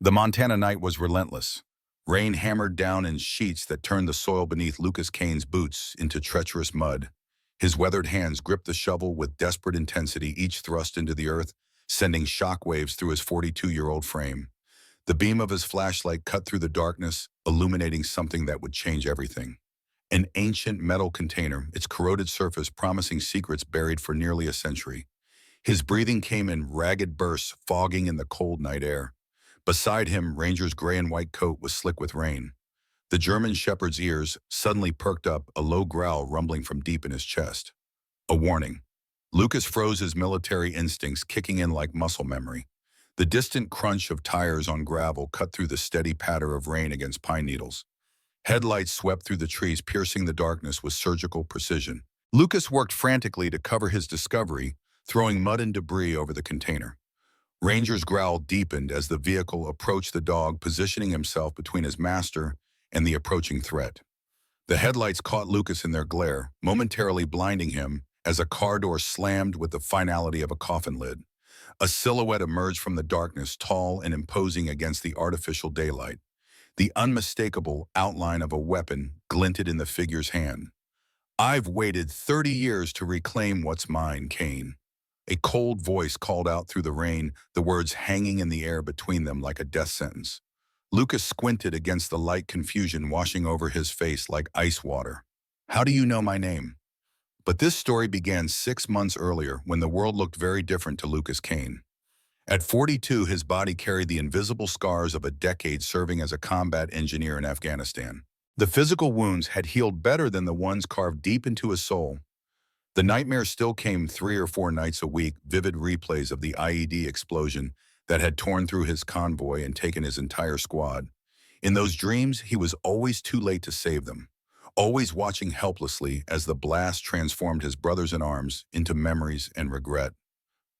The Montana night was relentless. Rain hammered down in sheets that turned the soil beneath Lucas Kane's boots into treacherous mud. His weathered hands gripped the shovel with desperate intensity, each thrust into the earth, sending shockwaves through his 42-year-old frame. The beam of his flashlight cut through the darkness, illuminating something that would change everything. An ancient metal container, its corroded surface promising secrets buried for nearly a century. His breathing came in ragged bursts, fogging in the cold night air. Beside him, Ranger's gray and white coat was slick with rain. The German shepherd's ears suddenly perked up, a low growl rumbling from deep in his chest. A warning. Lucas froze, his military instincts kicking in like muscle memory. The distant crunch of tires on gravel cut through the steady patter of rain against pine needles. Headlights swept through the trees, piercing the darkness with surgical precision. Lucas worked frantically to cover his discovery, throwing mud and debris over the container. Ranger's growl deepened as the vehicle approached the dog, positioning himself between his master and the approaching threat. The headlights caught Lucas in their glare, momentarily blinding him as a car door slammed with the finality of a coffin lid. A silhouette emerged from the darkness, tall and imposing against the artificial daylight. The unmistakable outline of a weapon glinted in the figure's hand. "I've waited 30 years to reclaim what's mine, Kane." A cold voice called out through the rain, the words hanging in the air between them like a death sentence. Lucas squinted against the light, confusion washing over his face like ice water. "How do you know my name?" But this story began 6 months earlier, when the world looked very different to Lucas Kane. At 42, his body carried the invisible scars of a decade serving as a combat engineer in Afghanistan. The physical wounds had healed better than the ones carved deep into his soul. The nightmares still came 3 or 4 nights a week, vivid replays of the IED explosion that had torn through his convoy and taken his entire squad. In those dreams, he was always too late to save them, always watching helplessly as the blast transformed his brothers in arms into memories and regret.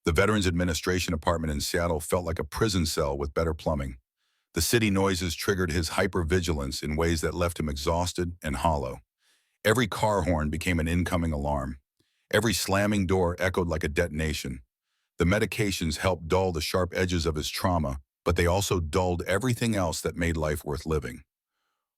The Veterans Administration apartment in Seattle felt like a prison cell with better plumbing. The city noises triggered his hypervigilance in ways that left him exhausted and hollow. Every car horn became an incoming alarm. Every slamming door echoed like a detonation. The medications helped dull the sharp edges of his trauma, but they also dulled everything else that made life worth living.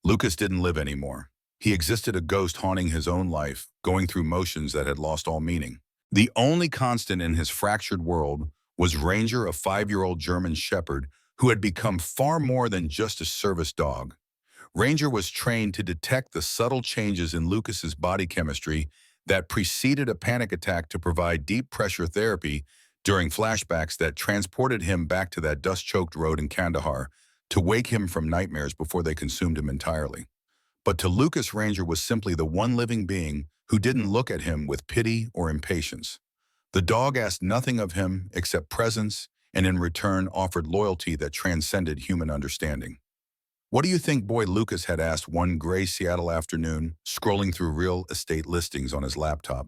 Lucas didn't live anymore. He existed, a ghost haunting his own life, going through motions that had lost all meaning. The only constant in his fractured world was Ranger, a 5-year-old German shepherd who had become far more than just a service dog. Ranger was trained to detect the subtle changes in Lucas's body chemistry that preceded a panic attack, to provide deep pressure therapy during flashbacks that transported him back to that dust-choked road in Kandahar, to wake him from nightmares before they consumed him entirely. But to Lucas, Ranger was simply the one living being who didn't look at him with pity or impatience. The dog asked nothing of him except presence, and in return offered loyalty that transcended human understanding. What do you think boy Lucas had asked one gray Seattle afternoon, scrolling through real estate listings on his laptop?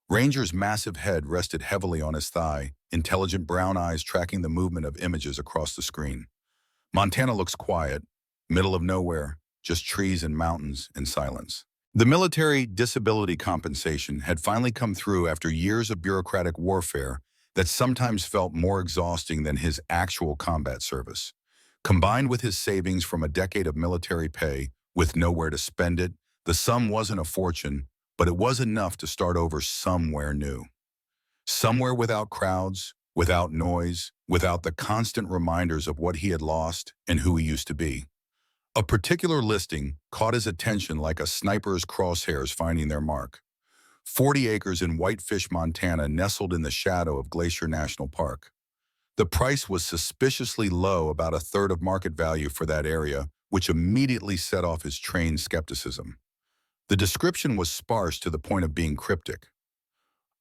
Ranger's massive head rested heavily on his thigh, intelligent brown eyes tracking the movement of images across the screen. Montana looks quiet, middle of nowhere, just trees and mountains and silence. The military disability compensation had finally come through after years of bureaucratic warfare that sometimes felt more exhausting than his actual combat service. Combined with his savings from a decade of military pay, with nowhere to spend it, the sum wasn't a fortune, but it was enough to start over somewhere new. Somewhere without crowds, without noise, without the constant reminders of what he had lost and who he used to be. A particular listing caught his attention like a sniper's crosshairs finding their mark. 40 acres in Whitefish, Montana, nestled in the shadow of Glacier National Park. The price was suspiciously low, about a third of market value for that area, which immediately set off his trained skepticism. The description was sparse to the point of being cryptic.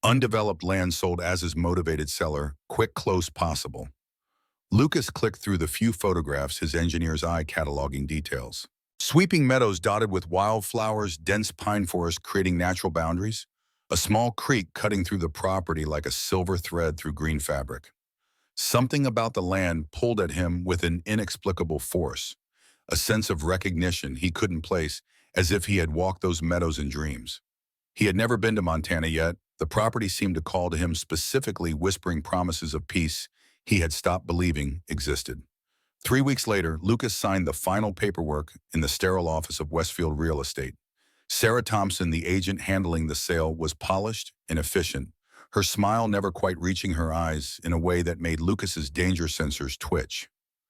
Undeveloped land sold as his motivated seller, quick, close, possible. Lucas clicked through the few photographs, his engineer's eye cataloging details. Sweeping meadows dotted with wildflowers, dense pine forest creating natural boundaries, a small creek cutting through the property like a silver thread through green fabric. Something about the land pulled at him with an inexplicable force, a sense of recognition he couldn't place, as if he had walked those meadows in dreams. He had never been to Montana yet. The property seemed to call to him specifically, whispering promises of peace he had stopped believing existed. 3 weeks later, Lucas signed the final paperwork in the sterile office of Westfield Real Estate. Sarah Thompson, the agent handling the sale, was polished and efficient, her smile never quite reaching her eyes in a way that made Lucas's danger sensors twitch.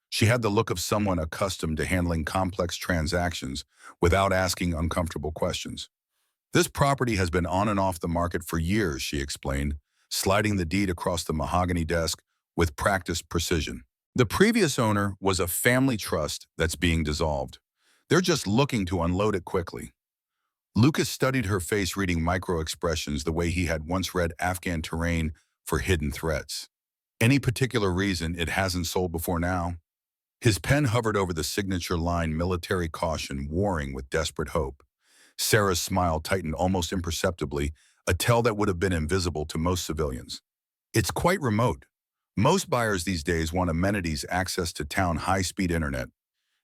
She had the look of someone accustomed to handling complex transactions without asking uncomfortable questions. This property has been on and off the market for years, she explained, sliding the deed across the mahogany desk with practiced precision. The previous owner was a family trust that's being dissolved. They're just looking to unload it quickly. Lucas studied her face, reading micro-expressions the way he had once read Afghan terrain for hidden threats. Any particular reason it hasn't sold before now? His pen hovered over the signature line, military caution, warring with desperate hope. Sarah's smile tightened almost imperceptibly, a tell that would have been invisible to most civilians. It's quite remote. Most buyers these days want amenities, access to town high-speed internet.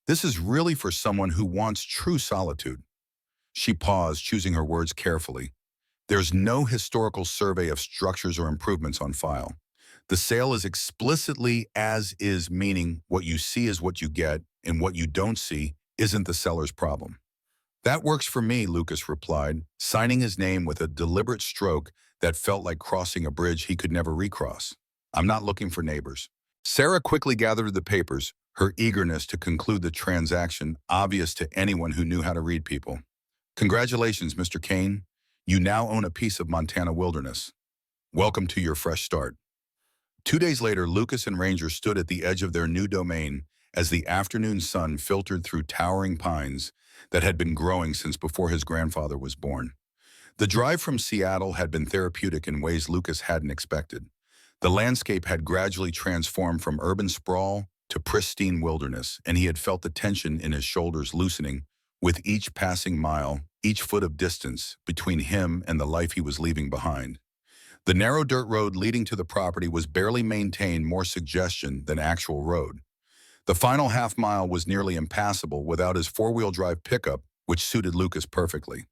This is really for someone who wants true solitude. She paused, choosing her words carefully. There's no historical survey of structures or improvements on file. The sale is explicitly as is, meaning what you see is what you get, and what you don't see isn't the seller's problem. That works for me, Lucas replied, signing his name with a deliberate stroke that felt like crossing a bridge he could never recross. I'm not looking for neighbors. Sarah quickly gathered the papers, her eagerness to conclude the transaction obvious to anyone who knew how to read people. Congratulations, Mr. Kane. You now own a piece of Montana wilderness. Welcome to your fresh start. 2 days later, Lucas and Ranger stood at the edge of their new domain as the afternoon sun filtered through towering pines that had been growing since before his grandfather was born. The drive from Seattle had been therapeutic in ways Lucas hadn't expected. The landscape had gradually transformed from urban sprawl to pristine wilderness, and he had felt the tension in his shoulders loosening with each passing mile, each foot of distance between him and the life he was leaving behind. The narrow dirt road leading to the property was barely maintained, more suggestion than actual road. The final half mile was nearly impassable without his four-wheel drive pickup, which suited Lucas perfectly.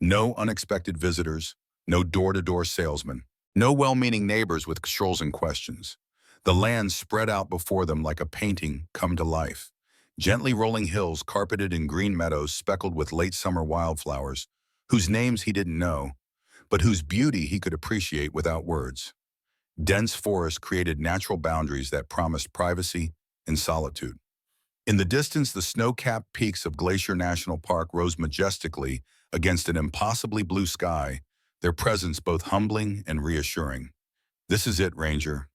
No unexpected visitors, no door-to-door salesmen, no well-meaning neighbors with strolls and questions. The land spread out before them like a painting come to life. Gently rolling hills carpeted in green meadows speckled with late summer wildflowers, whose names he didn't know, but whose beauty he could appreciate without words. Dense forest created natural boundaries that promised privacy and solitude. In the distance, the snow-capped peaks of Glacier National Park rose majestically against an impossibly blue sky, their presence both humbling and reassuring. This is it, Ranger.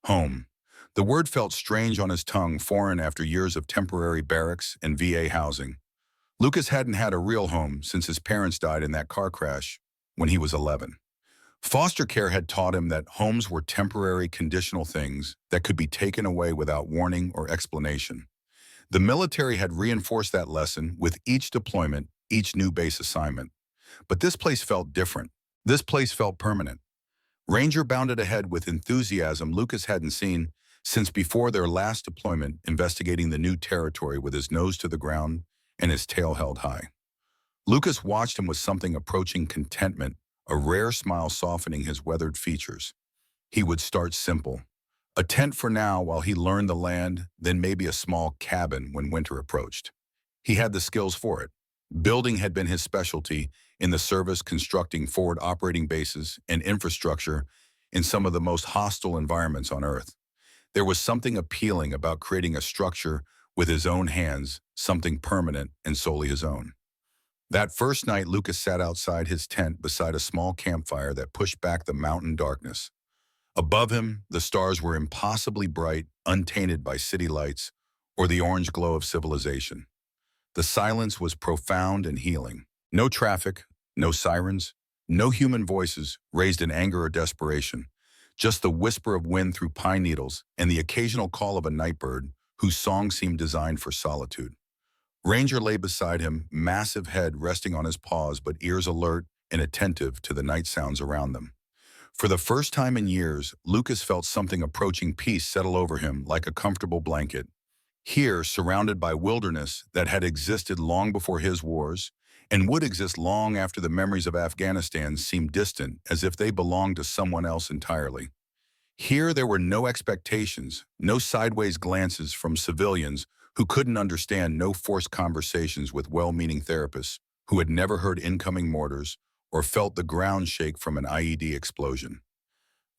Home. The word felt strange on his tongue, foreign after years of temporary barracks and VA housing. Lucas hadn't had a real home since his parents died in that car crash when he was 11. Foster care had taught him that homes were temporary, conditional things that could be taken away without warning or explanation. The military had reinforced that lesson with each deployment, each new base assignment. But this place felt different. This place felt permanent. Ranger bounded ahead with enthusiasm Lucas hadn't seen since before their last deployment, investigating the new territory with his nose to the ground and his tail held high. Lucas watched him with something approaching contentment, a rare smile softening his weathered features. He would start simple. A tent for now while he learned the land, then maybe a small cabin when winter approached. He had the skills for it. Building had been his specialty in the service, constructing forward operating bases and infrastructure in some of the most hostile environments on Earth. There was something appealing about creating a structure with his own hands, something permanent and solely his own. That first night, Lucas sat outside his tent beside a small campfire that pushed back the mountain darkness. Above him, the stars were impossibly bright, untainted by city lights or the orange glow of civilization. The silence was profound and healing. No traffic, no sirens, no human voices raised in anger or desperation. Just the whisper of wind through pine needles and the occasional call of a nightbird whose song seemed designed for solitude. Ranger lay beside him, massive head resting on his paws but ears alert and attentive to the night sounds around them. For the first time in years, Lucas felt something approaching peace settle over him like a comfortable blanket. Here, surrounded by wilderness that had existed long before his wars and would exist long after the memories of Afghanistan seemed distant, as if they belonged to someone else entirely. Here there were no expectations, no sideways glances from civilians who couldn't understand, no forced conversations with well-meaning therapists who had never heard incoming mortars or felt the ground shake from an IED explosion.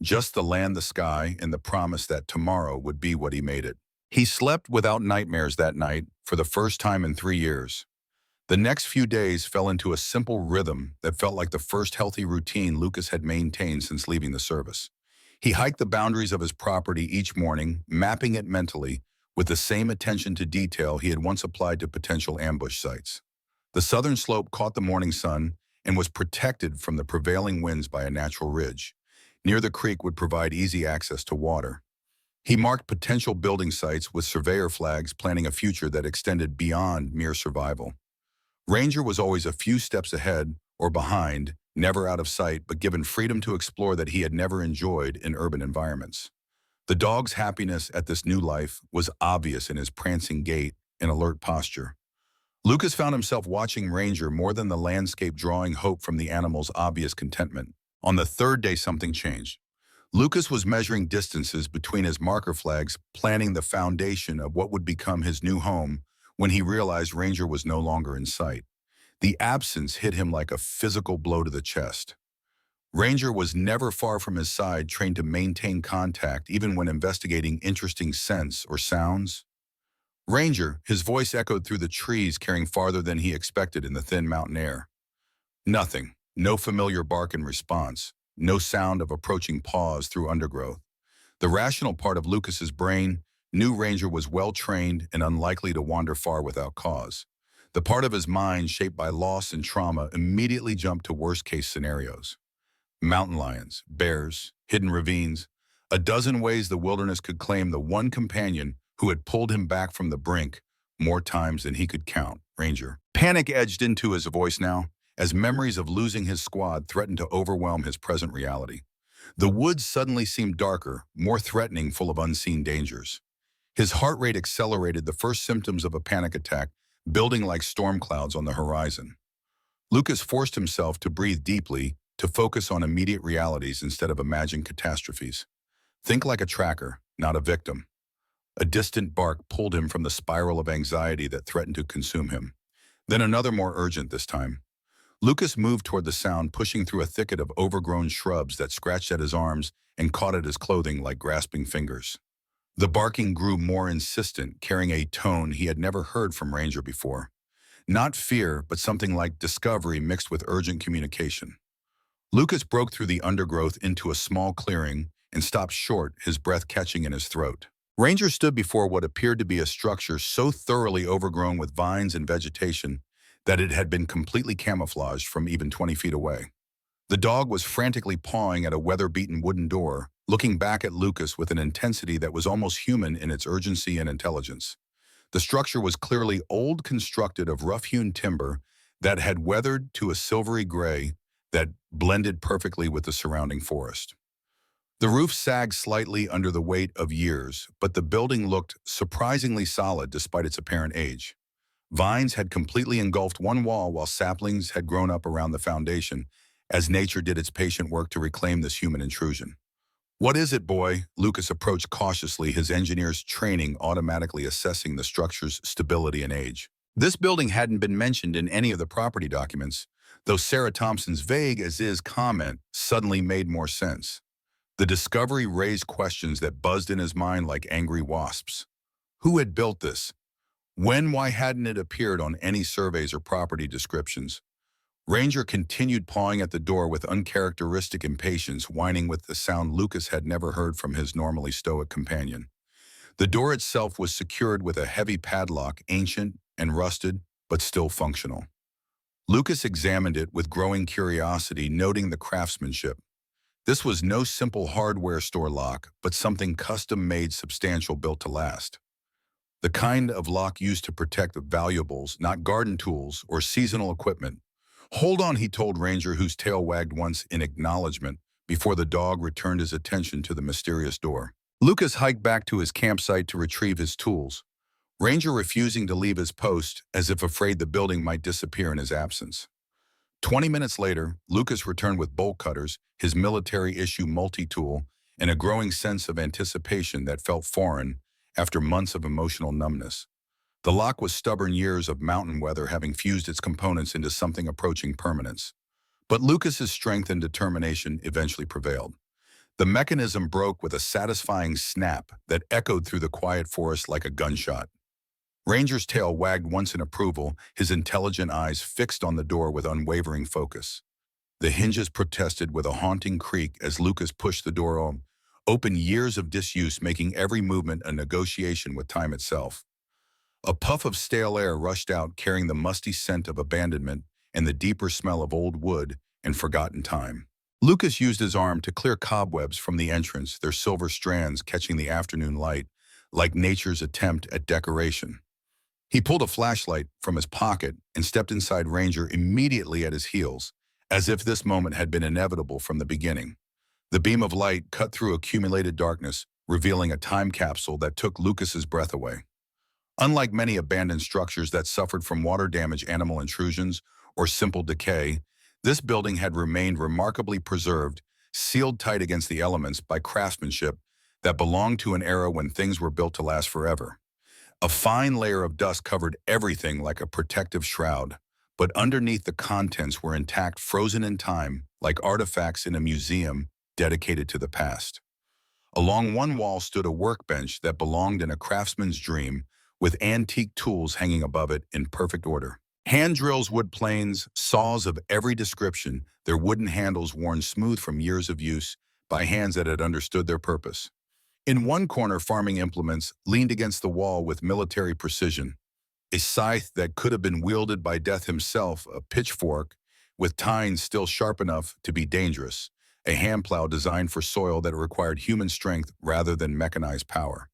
Just the land, the sky, and the promise that tomorrow would be what he made it. He slept without nightmares that night for the first time in 3 years. The next few days fell into a simple rhythm that felt like the first healthy routine Lucas had maintained since leaving the service. He hiked the boundaries of his property each morning, mapping it mentally with the same attention to detail he had once applied to potential ambush sites. The southern slope caught the morning sun and was protected from the prevailing winds by a natural ridge. Near the creek would provide easy access to water. He marked potential building sites with surveyor flags, planning a future that extended beyond mere survival. Ranger was always a few steps ahead or behind, never out of sight, but given freedom to explore that he had never enjoyed in urban environments. The dog's happiness at this new life was obvious in his prancing gait and alert posture. Lucas found himself watching Ranger more than the landscape, drawing hope from the animal's obvious contentment. On the third day, something changed. Lucas was measuring distances between his marker flags, planning the foundation of what would become his new home, when he realized Ranger was no longer in sight. The absence hit him like a physical blow to the chest. Ranger was never far from his side, trained to maintain contact even when investigating interesting scents or sounds. Ranger, his voice echoed through the trees, carrying farther than he expected in the thin mountain air. Nothing, no familiar bark in response, no sound of approaching paws through undergrowth. The rational part of Lucas's brain knew Ranger was well-trained and unlikely to wander far without cause. The part of his mind shaped by loss and trauma immediately jumped to worst-case scenarios. Mountain lions, bears, hidden ravines, a dozen ways the wilderness could claim the one companion who had pulled him back from the brink more times than he could count, Ranger. Panic edged into his voice now, as memories of losing his squad threatened to overwhelm his present reality. The woods suddenly seemed darker, more threatening, full of unseen dangers. His heart rate accelerated, the first symptoms of a panic attack building like storm clouds on the horizon. Lucas forced himself to breathe deeply, to focus on immediate realities instead of imagined catastrophes. Think like a tracker, not a victim. A distant bark pulled him from the spiral of anxiety that threatened to consume him. Then another, more urgent this time. Lucas moved toward the sound, pushing through a thicket of overgrown shrubs that scratched at his arms and caught at his clothing like grasping fingers. The barking grew more insistent, carrying a tone he had never heard from Ranger before. Not fear, but something like discovery mixed with urgent communication. Lucas broke through the undergrowth into a small clearing and stopped short, his breath catching in his throat. Ranger stood before what appeared to be a structure so thoroughly overgrown with vines and vegetation that it had been completely camouflaged from even 20 feet away. The dog was frantically pawing at a weather-beaten wooden door, looking back at Lucas with an intensity that was almost human in its urgency and intelligence. The structure was clearly old, constructed of rough-hewn timber that had weathered to a silvery gray that blended perfectly with the surrounding forest. The roof sagged slightly under the weight of years, but the building looked surprisingly solid despite its apparent age. Vines had completely engulfed one wall while saplings had grown up around the foundation, as nature did its patient work to reclaim this human intrusion. "What is it, boy?" Lucas approached cautiously, his engineer's training automatically assessing the structure's stability and age. This building hadn't been mentioned in any of the property documents, though Sarah Thompson's vague as is comment suddenly made more sense. The discovery raised questions that buzzed in his mind like angry wasps. Who had built this? When? Why hadn't it appeared on any surveys or property descriptions? Ranger continued pawing at the door with uncharacteristic impatience, whining with the sound Lucas had never heard from his normally stoic companion. The door itself was secured with a heavy padlock, ancient and rusted, but still functional. Lucas examined it with growing curiosity, noting the craftsmanship. This was no simple hardware store lock, but something custom-made, substantial, built to last. The kind of lock used to protect valuables, not garden tools or seasonal equipment. "Hold on," he told Ranger, whose tail wagged once in acknowledgement before the dog returned his attention to the mysterious door. Lucas hiked back to his campsite to retrieve his tools, Ranger refusing to leave his post as if afraid the building might disappear in his absence. 20 minutes later, Lucas returned with bolt cutters, his military-issue multi-tool, and a growing sense of anticipation that felt foreign after months of emotional numbness. The lock was stubborn, years of mountain weather having fused its components into something approaching permanence. But Lucas's strength and determination eventually prevailed. The mechanism broke with a satisfying snap that echoed through the quiet forest like a gunshot. Ranger's tail wagged once in approval, his intelligent eyes fixed on the door with unwavering focus. The hinges protested with a haunting creak as Lucas pushed the door open, years of disuse making every movement a negotiation with time itself. A puff of stale air rushed out, carrying the musty scent of abandonment and the deeper smell of old wood and forgotten time. Lucas used his arm to clear cobwebs from the entrance, their silver strands catching the afternoon light, like nature's attempt at decoration. He pulled a flashlight from his pocket and stepped inside Ranger immediately at his heels, as if this moment had been inevitable from the beginning. The beam of light cut through accumulated darkness, revealing a time capsule that took Lucas's breath away. Unlike many abandoned structures that suffered from water damage, animal intrusions, or simple decay, this building had remained remarkably preserved, sealed tight against the elements by craftsmanship that belonged to an era when things were built to last forever. A fine layer of dust covered everything like a protective shroud, but underneath the contents were intact, frozen in time, like artifacts in a museum dedicated to the past. Along one wall stood a workbench that belonged in a craftsman's dream, with antique tools hanging above it in perfect order. Hand drills, wood planes, saws of every description, their wooden handles worn smooth from years of use by hands that had understood their purpose. In one corner, farming implements leaned against the wall with military precision. A scythe that could have been wielded by Death himself, a pitchfork with tines still sharp enough to be dangerous, a hand plow designed for soil that required human strength rather than mechanized power.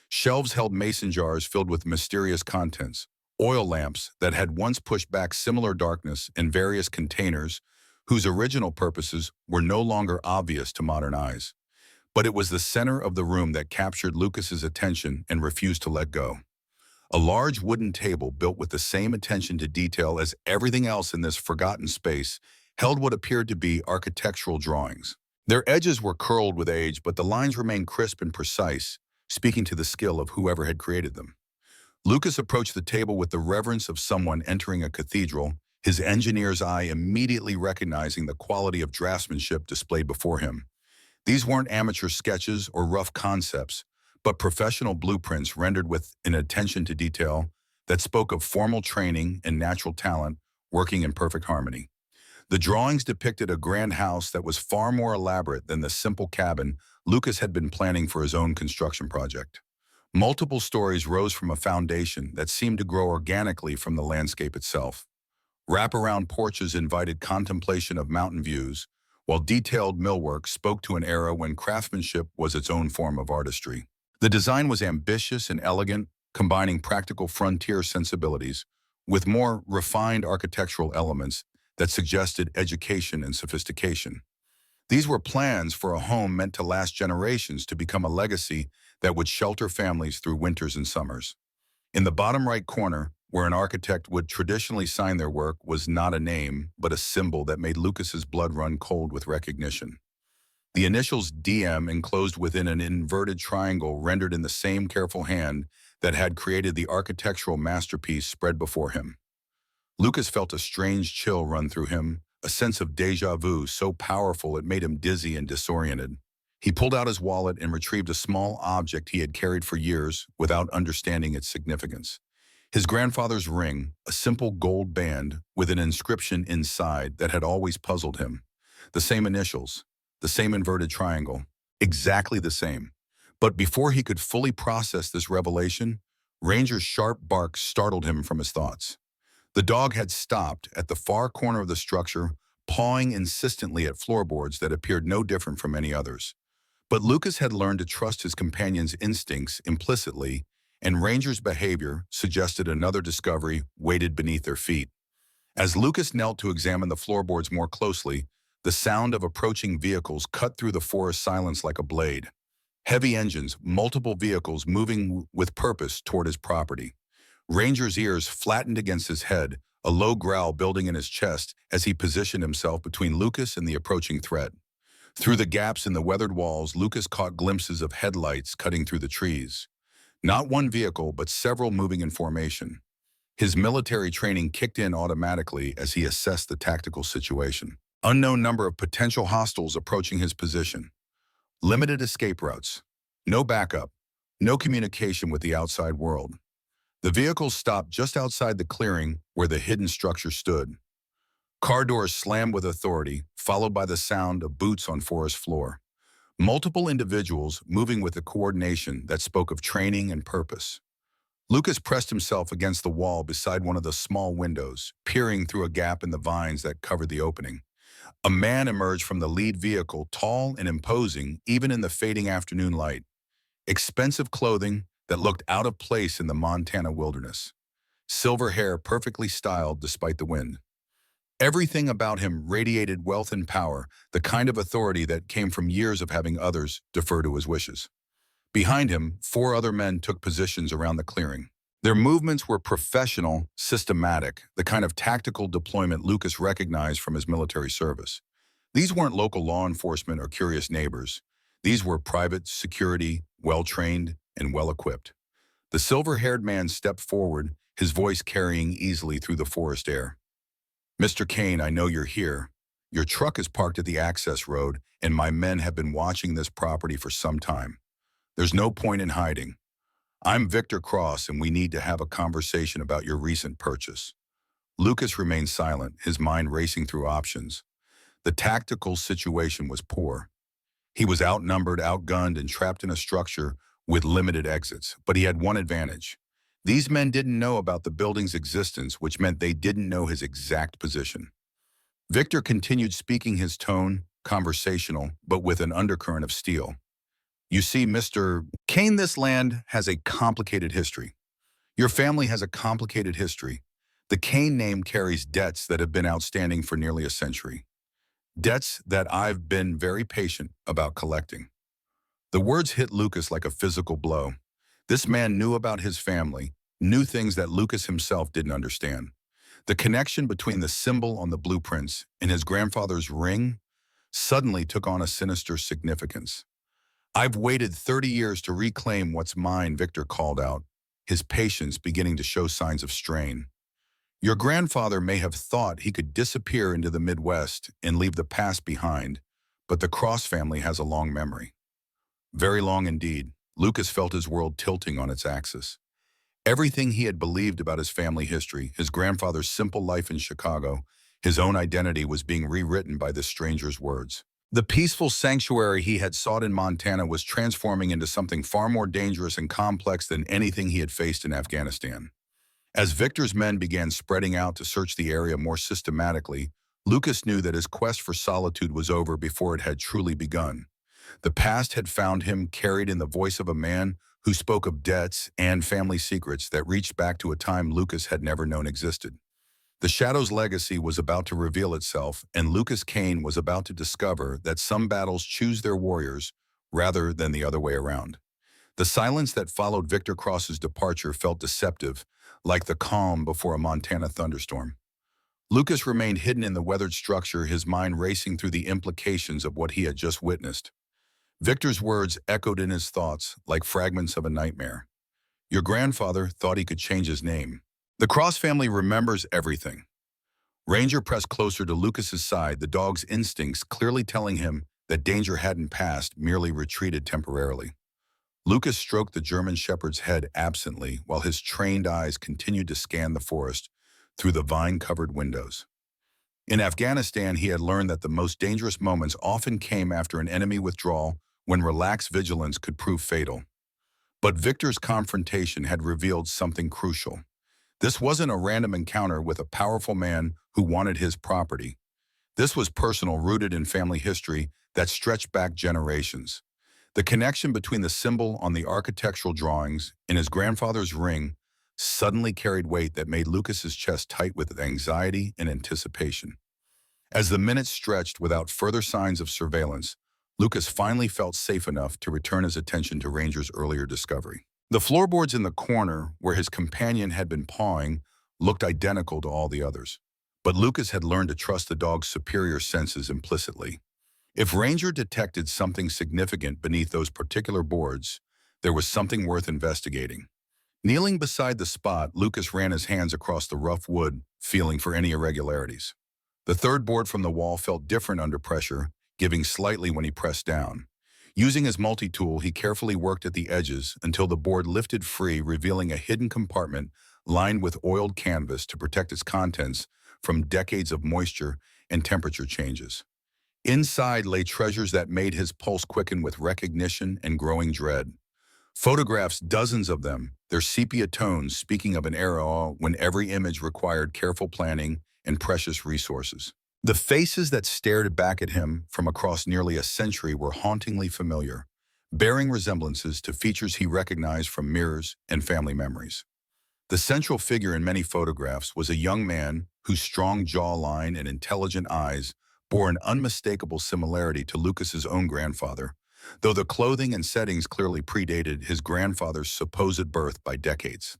Shelves held mason jars filled with mysterious contents, oil lamps that had once pushed back similar darkness, and various containers whose original purposes were no longer obvious to modern eyes. But it was the center of the room that captured Lucas's attention and refused to let go. A large wooden table built with the same attention to detail as everything else in this forgotten space held what appeared to be architectural drawings. Their edges were curled with age, but the lines remained crisp and precise, speaking to the skill of whoever had created them. Lucas approached the table with the reverence of someone entering a cathedral, his engineer's eye immediately recognizing the quality of draftsmanship displayed before him. These weren't amateur sketches or rough concepts, but professional blueprints rendered with an attention to detail that spoke of formal training and natural talent working in perfect harmony. The drawings depicted a grand house that was far more elaborate than the simple cabin Lucas had been planning for his own construction project. Multiple stories rose from a foundation that seemed to grow organically from the landscape itself. Wraparound porches invited contemplation of mountain views, while detailed millwork spoke to an era when craftsmanship was its own form of artistry. The design was ambitious and elegant, combining practical frontier sensibilities with more refined architectural elements that suggested education and sophistication. These were plans for a home meant to last generations, to become a legacy that would shelter families through winters and summers. In the bottom right corner, where an architect would traditionally sign their work, was not a name, but a symbol that made Lucas's blood run cold with recognition. The initials DM enclosed within an inverted triangle, rendered in the same careful hand that had created the architectural masterpiece spread before him. Lucas felt a strange chill run through him, a sense of déjà vu so powerful it made him dizzy and disoriented. He pulled out his wallet and retrieved a small object he had carried for years without understanding its significance. His grandfather's ring, a simple gold band with an inscription inside that had always puzzled him. The same initials, the same inverted triangle, exactly the same. But before he could fully process this revelation, Ranger's sharp bark startled him from his thoughts. The dog had stopped at the far corner of the structure, pawing insistently at floorboards that appeared no different from any others. But Lucas had learned to trust his companion's instincts implicitly, and Ranger's behavior suggested another discovery waited beneath their feet. As Lucas knelt to examine the floorboards more closely, the sound of approaching vehicles cut through the forest silence like a blade. Heavy engines, multiple vehicles moving with purpose toward his property. Ranger's ears flattened against his head, a low growl building in his chest as he positioned himself between Lucas and the approaching threat. Through the gaps in the weathered walls, Lucas caught glimpses of headlights cutting through the trees. Not one vehicle, but several moving in formation. His military training kicked in automatically as he assessed the tactical situation. Unknown number of potential hostiles approaching his position. Limited escape routes. No backup. No communication with the outside world. The vehicles stopped just outside the clearing where the hidden structure stood. Car doors slammed with authority, followed by the sound of boots on forest floor. Multiple individuals moving with a coordination that spoke of training and purpose. Lucas pressed himself against the wall beside one of the small windows, peering through a gap in the vines that covered the opening. A man emerged from the lead vehicle, tall and imposing, even in the fading afternoon light. Expensive clothing that looked out of place in the Montana wilderness. Silver hair perfectly styled despite the wind. Everything about him radiated wealth and power, the kind of authority that came from years of having others defer to his wishes. Behind him, 4 other men took positions around the clearing. Their movements were professional, systematic, the kind of tactical deployment Lucas recognized from his military service. These weren't local law enforcement or curious neighbors. These were private security, well-trained and well-equipped. The silver-haired man stepped forward, his voice carrying easily through the forest air. "Mr. Kane, I know you're here. Your truck is parked at the access road, and my men have been watching this property for some time. There's no point in hiding. I'm Victor Cross, and we need to have a conversation about your recent purchase." Lucas remained silent, his mind racing through options. The tactical situation was poor. He was outnumbered, outgunned, and trapped in a structure with limited exits, but he had one advantage. These men didn't know about the building's existence, which meant they didn't know his exact position. Victor continued speaking, his tone conversational, but with an undercurrent of steel. "You see, Mr. Kane, this land has a complicated history. Your family has a complicated history. The Kane name carries debts that have been outstanding for nearly a century. Debts that I've been very patient about collecting." The words hit Lucas like a physical blow. This man knew about his family, knew things that Lucas himself didn't understand. The connection between the symbol on the blueprints and his grandfather's ring suddenly took on a sinister significance. "I've waited 30 years to reclaim what's mine," Victor called out, his patience beginning to show signs of strain. "Your grandfather may have thought he could disappear into the Midwest and leave the past behind, but the Cross family has a long memory." Very long indeed. Lucas felt his world tilting on its axis. Everything he had believed about his family history, his grandfather's simple life in Chicago, his own identity was being rewritten by this stranger's words. The peaceful sanctuary he had sought in Montana was transforming into something far more dangerous and complex than anything he had faced in Afghanistan. As Victor's men began spreading out to search the area more systematically, Lucas knew that his quest for solitude was over before it had truly begun. The past had found him, carried in the voice of a man who spoke of debts and family secrets that reached back to a time Lucas had never known existed. The Shadow's legacy was about to reveal itself, and Lucas Kane was about to discover that some battles choose their warriors rather than the other way around. The silence that followed Victor Cross's departure felt deceptive, like the calm before a Montana thunderstorm. Lucas remained hidden in the weathered structure, his mind racing through the implications of what he had just witnessed. Victor's words echoed in his thoughts like fragments of a nightmare. "Your grandfather thought he could change his name. The Cross family remembers everything." Ranger pressed closer to Lucas's side, the dog's instincts clearly telling him that danger hadn't passed, merely retreated temporarily. Lucas stroked the German shepherd's head absently while his trained eyes continued to scan the forest through the vine-covered windows. In Afghanistan, he had learned that the most dangerous moments often came after an enemy withdrawal, when relaxed vigilance could prove fatal. But Victor's confrontation had revealed something crucial. This wasn't a random encounter with a powerful man who wanted his property. This was personal, rooted in family history that stretched back generations. The connection between the symbol on the architectural drawings and his grandfather's ring suddenly carried weight that made Lucas's chest tight with anxiety and anticipation. As the minutes stretched without further signs of surveillance, Lucas finally felt safe enough to return his attention to Ranger's earlier discovery. The floorboards in the corner where his companion had been pawing looked identical to all the others. But Lucas had learned to trust the dog's superior senses implicitly. If Ranger detected something significant beneath those particular boards, there was something worth investigating. Kneeling beside the spot, Lucas ran his hands across the rough wood, feeling for any irregularities. The third board from the wall felt different under pressure, giving slightly when he pressed down. Using his multi-tool, he carefully worked at the edges until the board lifted free, revealing a hidden compartment lined with oiled canvas to protect its contents from decades of moisture and temperature changes. Inside lay treasures that made his pulse quicken with recognition and growing dread. Photographs, dozens of them, their sepia tones speaking of an era when every image required careful planning and precious resources. The faces that stared back at him from across nearly a century were hauntingly familiar, bearing resemblances to features he recognized from mirrors and family memories. The central figure in many photographs was a young man whose strong jawline and intelligent eyes bore an unmistakable similarity to Lucas's own grandfather, though the clothing and settings clearly predated his grandfather's supposed birth by decades.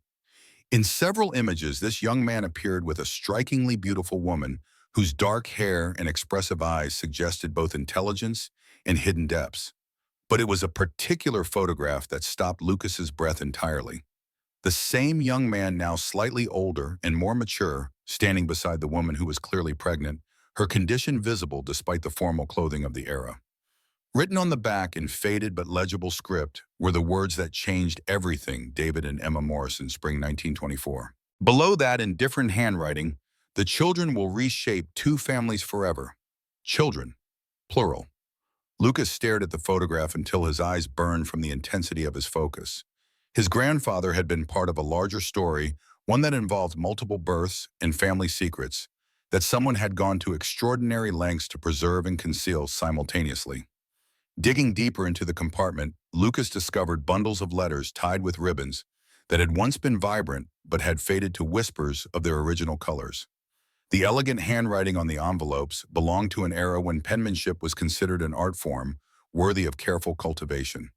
In several images, this young man appeared with a strikingly beautiful woman whose dark hair and expressive eyes suggested both intelligence and hidden depths. But it was a particular photograph that stopped Lucas's breath entirely. The same young man, now slightly older and more mature, standing beside the woman who was clearly pregnant, her condition visible despite the formal clothing of the era. Written on the back in faded but legible script were the words that changed everything: David and Emma Morrison, spring 1924. Below that, in different handwriting, the children will reshape two families forever. Children, plural. Lucas stared at the photograph until his eyes burned from the intensity of his focus. His grandfather had been part of a larger story, one that involved multiple births and family secrets that someone had gone to extraordinary lengths to preserve and conceal simultaneously. Digging deeper into the compartment, Lucas discovered bundles of letters tied with ribbons that had once been vibrant but had faded to whispers of their original colors. The elegant handwriting on the envelopes belonged to an era when penmanship was considered an art form worthy of careful cultivation.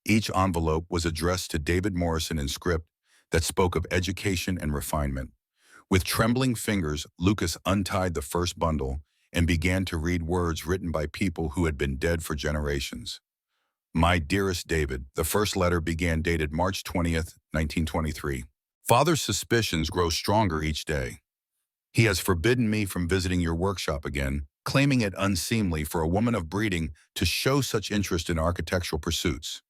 Each envelope was addressed to David Morrison in script that spoke of education and refinement. With trembling fingers, Lucas untied the first bundle and began to read words written by people who had been dead for generations. My dearest David, the first letter began dated March 20th, 1923. Father's suspicions grow stronger each day. He has forbidden me from visiting your workshop again, claiming it unseemly for a woman of breeding to show such interest in architectural pursuits.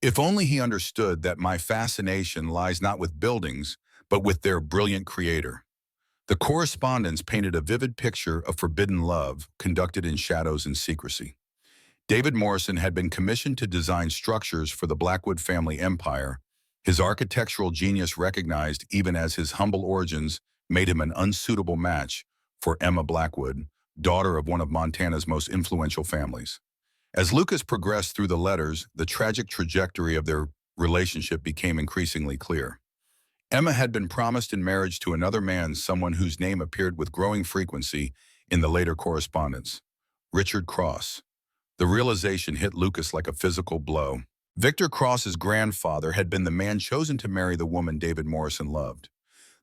If only he understood that my fascination lies not with buildings, but with their brilliant creator. The correspondence painted a vivid picture of forbidden love, conducted in shadows and secrecy. David Morrison had been commissioned to design structures for the Blackwood family empire, his architectural genius recognized even as his humble origins made him an unsuitable match for Emma Blackwood, daughter of one of Montana's most influential families. As Lucas progressed through the letters, the tragic trajectory of their relationship became increasingly clear. Emma had been promised in marriage to another man, someone whose name appeared with growing frequency in the later correspondence: Richard Cross. The realization hit Lucas like a physical blow. Victor Cross's grandfather had been the man chosen to marry the woman David Morrison loved.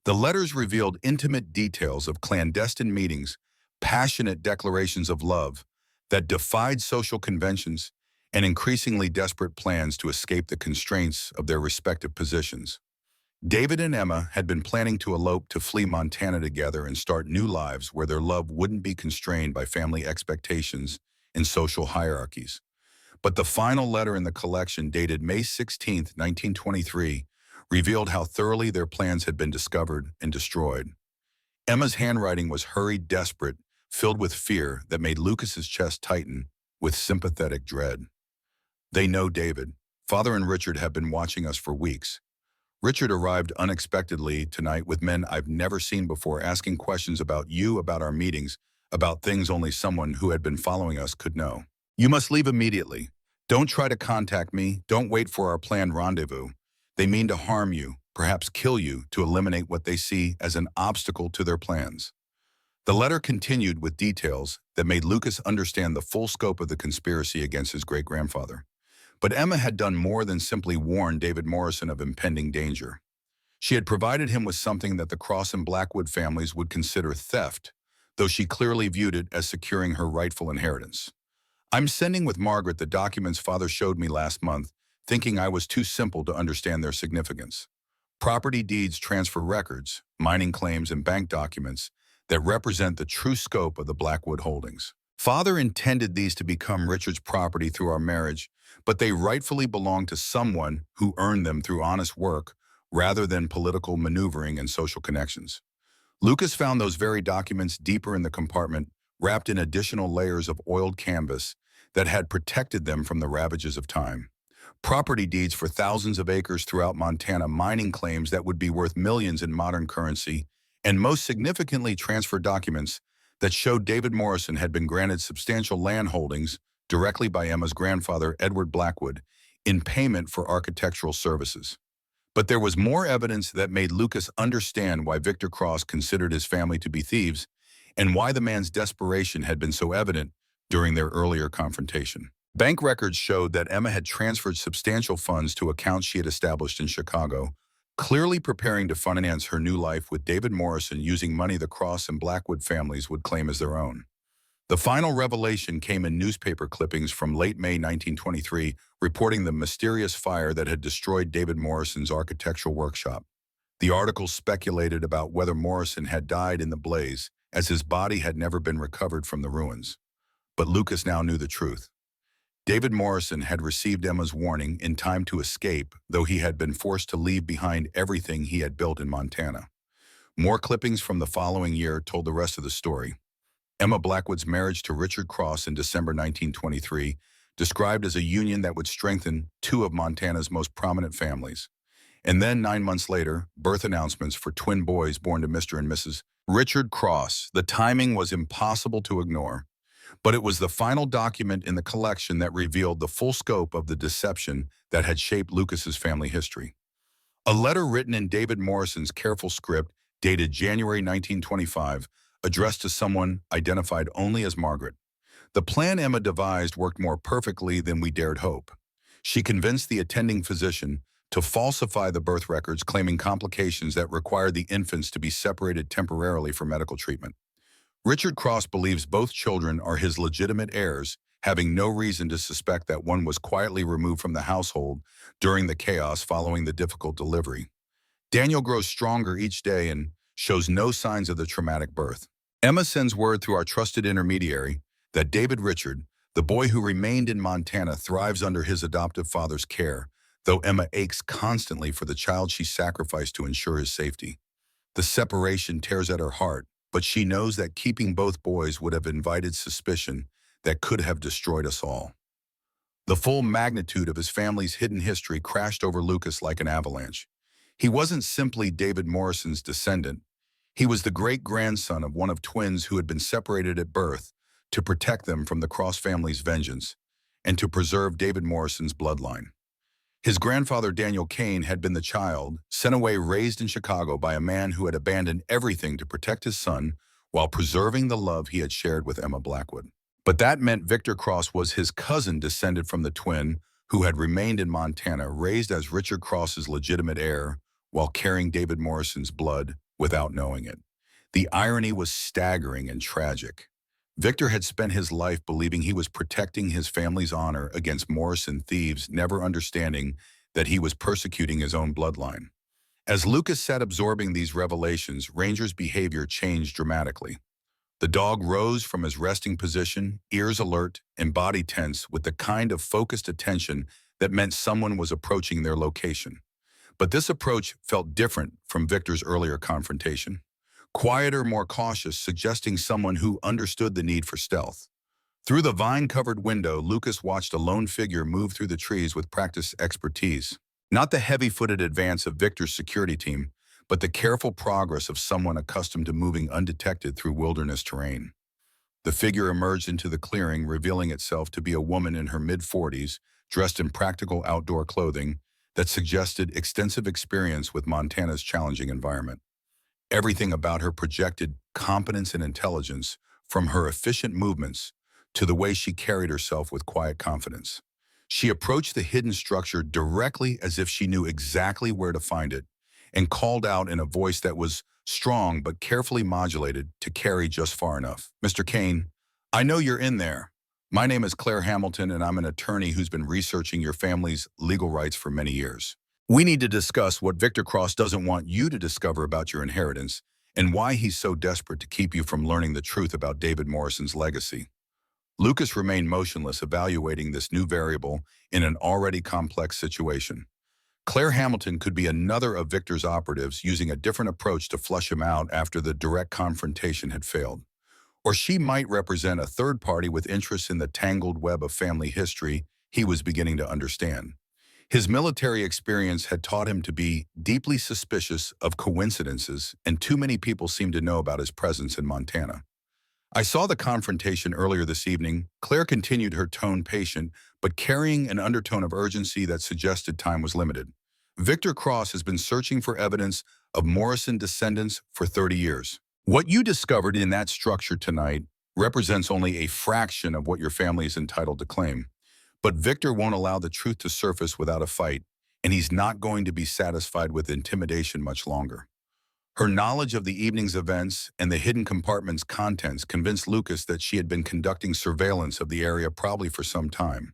The letters revealed intimate details of clandestine meetings, passionate declarations of love that defied social conventions, and increasingly desperate plans to escape the constraints of their respective positions. David and Emma had been planning to elope to flee Montana together and start new lives where their love wouldn't be constrained by family expectations and social hierarchies. But the final letter in the collection, dated May 16, 1923, revealed how thoroughly their plans had been discovered and destroyed. Emma's handwriting was hurried, desperate, filled with fear that made Lucas's chest tighten with sympathetic dread. They know David. Father and Richard have been watching us for weeks. Richard arrived unexpectedly tonight with men I've never seen before, asking questions about you, about our meetings, about things only someone who had been following us could know. You must leave immediately. Don't try to contact me. Don't wait for our planned rendezvous. They mean to harm you, perhaps kill you, to eliminate what they see as an obstacle to their plans. The letter continued with details that made Lucas understand the full scope of the conspiracy against his great-grandfather. But Emma had done more than simply warn David Morrison of impending danger. She had provided him with something that the Cross and Blackwood families would consider theft, though she clearly viewed it as securing her rightful inheritance. I'm sending with Margaret the documents Father showed me last month, thinking I was too simple to understand their significance. Property deeds transfer records, mining claims, and bank documents that represent the true scope of the Blackwood holdings. Father intended these to become Richard's property through our marriage, but they rightfully belong to someone who earned them through honest work rather than political maneuvering and social connections. Lucas found those very documents deeper in the compartment, wrapped in additional layers of oiled canvas that had protected them from the ravages of time. Property deeds for thousands of acres throughout Montana, mining claims that would be worth millions in modern currency, and most significantly transfer documents that showed David Morrison had been granted substantial land holdings directly by Emma's grandfather, Edward Blackwood, in payment for architectural services. But there was more evidence that made Lucas understand why Victor Cross considered his family to be thieves and why the man's desperation had been so evident during their earlier confrontation. Bank records showed that Emma had transferred substantial funds to accounts she had established in Chicago, clearly preparing to finance her new life with David Morrison using money the Cross and Blackwood families would claim as their own. The final revelation came in newspaper clippings from late May 1923, reporting the mysterious fire that had destroyed David Morrison's architectural workshop. The article speculated about whether Morrison had died in the blaze, as his body had never been recovered from the ruins. But Lucas now knew the truth. David Morrison had received Emma's warning in time to escape, though he had been forced to leave behind everything he had built in Montana. More clippings from the following year told the rest of the story. Emma Blackwood's marriage to Richard Cross in December 1923, described as a union that would strengthen two of Montana's most prominent families. And then 9 months later, birth announcements for twin boys born to Mr. and Mrs. Richard Cross. The timing was impossible to ignore. But it was the final document in the collection that revealed the full scope of the deception that had shaped Lucas's family history. A letter written in David Morrison's careful script, dated January 1925, addressed to someone identified only as Margaret. The plan Emma devised worked more perfectly than we dared hope. She convinced the attending physician to falsify the birth records, claiming complications that required the infants to be separated temporarily for medical treatment. Richard Cross believes both children are his legitimate heirs, having no reason to suspect that one was quietly removed from the household during the chaos following the difficult delivery. Daniel grows stronger each day and shows no signs of the traumatic birth. Emma sends word through our trusted intermediary that David Richard, the boy who remained in Montana, thrives under his adoptive father's care, though Emma aches constantly for the child she sacrificed to ensure his safety. The separation tears at her heart, but she knows that keeping both boys would have invited suspicion that could have destroyed us all. The full magnitude of his family's hidden history crashed over Lucas like an avalanche. He wasn't simply David Morrison's descendant. He was the great-grandson of one of twins who had been separated at birth to protect them from the Cross family's vengeance and to preserve David Morrison's bloodline. His grandfather, Daniel Kane, had been the child, sent away raised in Chicago by a man who had abandoned everything to protect his son while preserving the love he had shared with Emma Blackwood. But that meant Victor Cross was his cousin, descended from the twin who had remained in Montana, raised as Richard Cross's legitimate heir while carrying David Morrison's blood without knowing it. The irony was staggering and tragic. Victor had spent his life believing he was protecting his family's honor against Morrison thieves, never understanding that he was persecuting his own bloodline. As Lucas sat absorbing these revelations, Ranger's behavior changed dramatically. The dog rose from his resting position, ears alert and body tense, with the kind of focused attention that meant someone was approaching their location. But this approach felt different from Victor's earlier confrontation. Quieter, more cautious, suggesting someone who understood the need for stealth. Through the vine-covered window, Lucas watched a lone figure move through the trees with practiced expertise. Not the heavy-footed advance of Victor's security team, but the careful progress of someone accustomed to moving undetected through wilderness terrain. The figure emerged into the clearing, revealing itself to be a woman in her mid-40s, dressed in practical outdoor clothing that suggested extensive experience with Montana's challenging environment. Everything about her projected competence and intelligence, from her efficient movements to the way she carried herself with quiet confidence. She approached the hidden structure directly, as if she knew exactly where to find it, and called out in a voice that was strong but carefully modulated to carry just far enough. "Mr. Kane, I know you're in there. My name is Claire Hamilton, and I'm an attorney who's been researching your family's legal rights for many years. We need to discuss what Victor Cross doesn't want you to discover about your inheritance and why he's so desperate to keep you from learning the truth about David Morrison's legacy. Lucas remained motionless, evaluating this new variable in an already complex situation. Claire Hamilton could be another of Victor's operatives using a different approach to flush him out after the direct confrontation had failed. Or she might represent a third party with interests in the tangled web of family history he was beginning to understand. His military experience had taught him to be deeply suspicious of coincidences, and too many people seemed to know about his presence in Montana. I saw the confrontation earlier this evening. Claire continued, her tone patient, but carrying an undertone of urgency that suggested time was limited. Victor Cross has been searching for evidence of Morrison descendants for 30 years. What you discovered in that structure tonight represents only a fraction of what your family is entitled to claim. But Victor won't allow the truth to surface without a fight, and he's not going to be satisfied with intimidation much longer. Her knowledge of the evening's events and the hidden compartment's contents convinced Lucas that she had been conducting surveillance of the area probably for some time.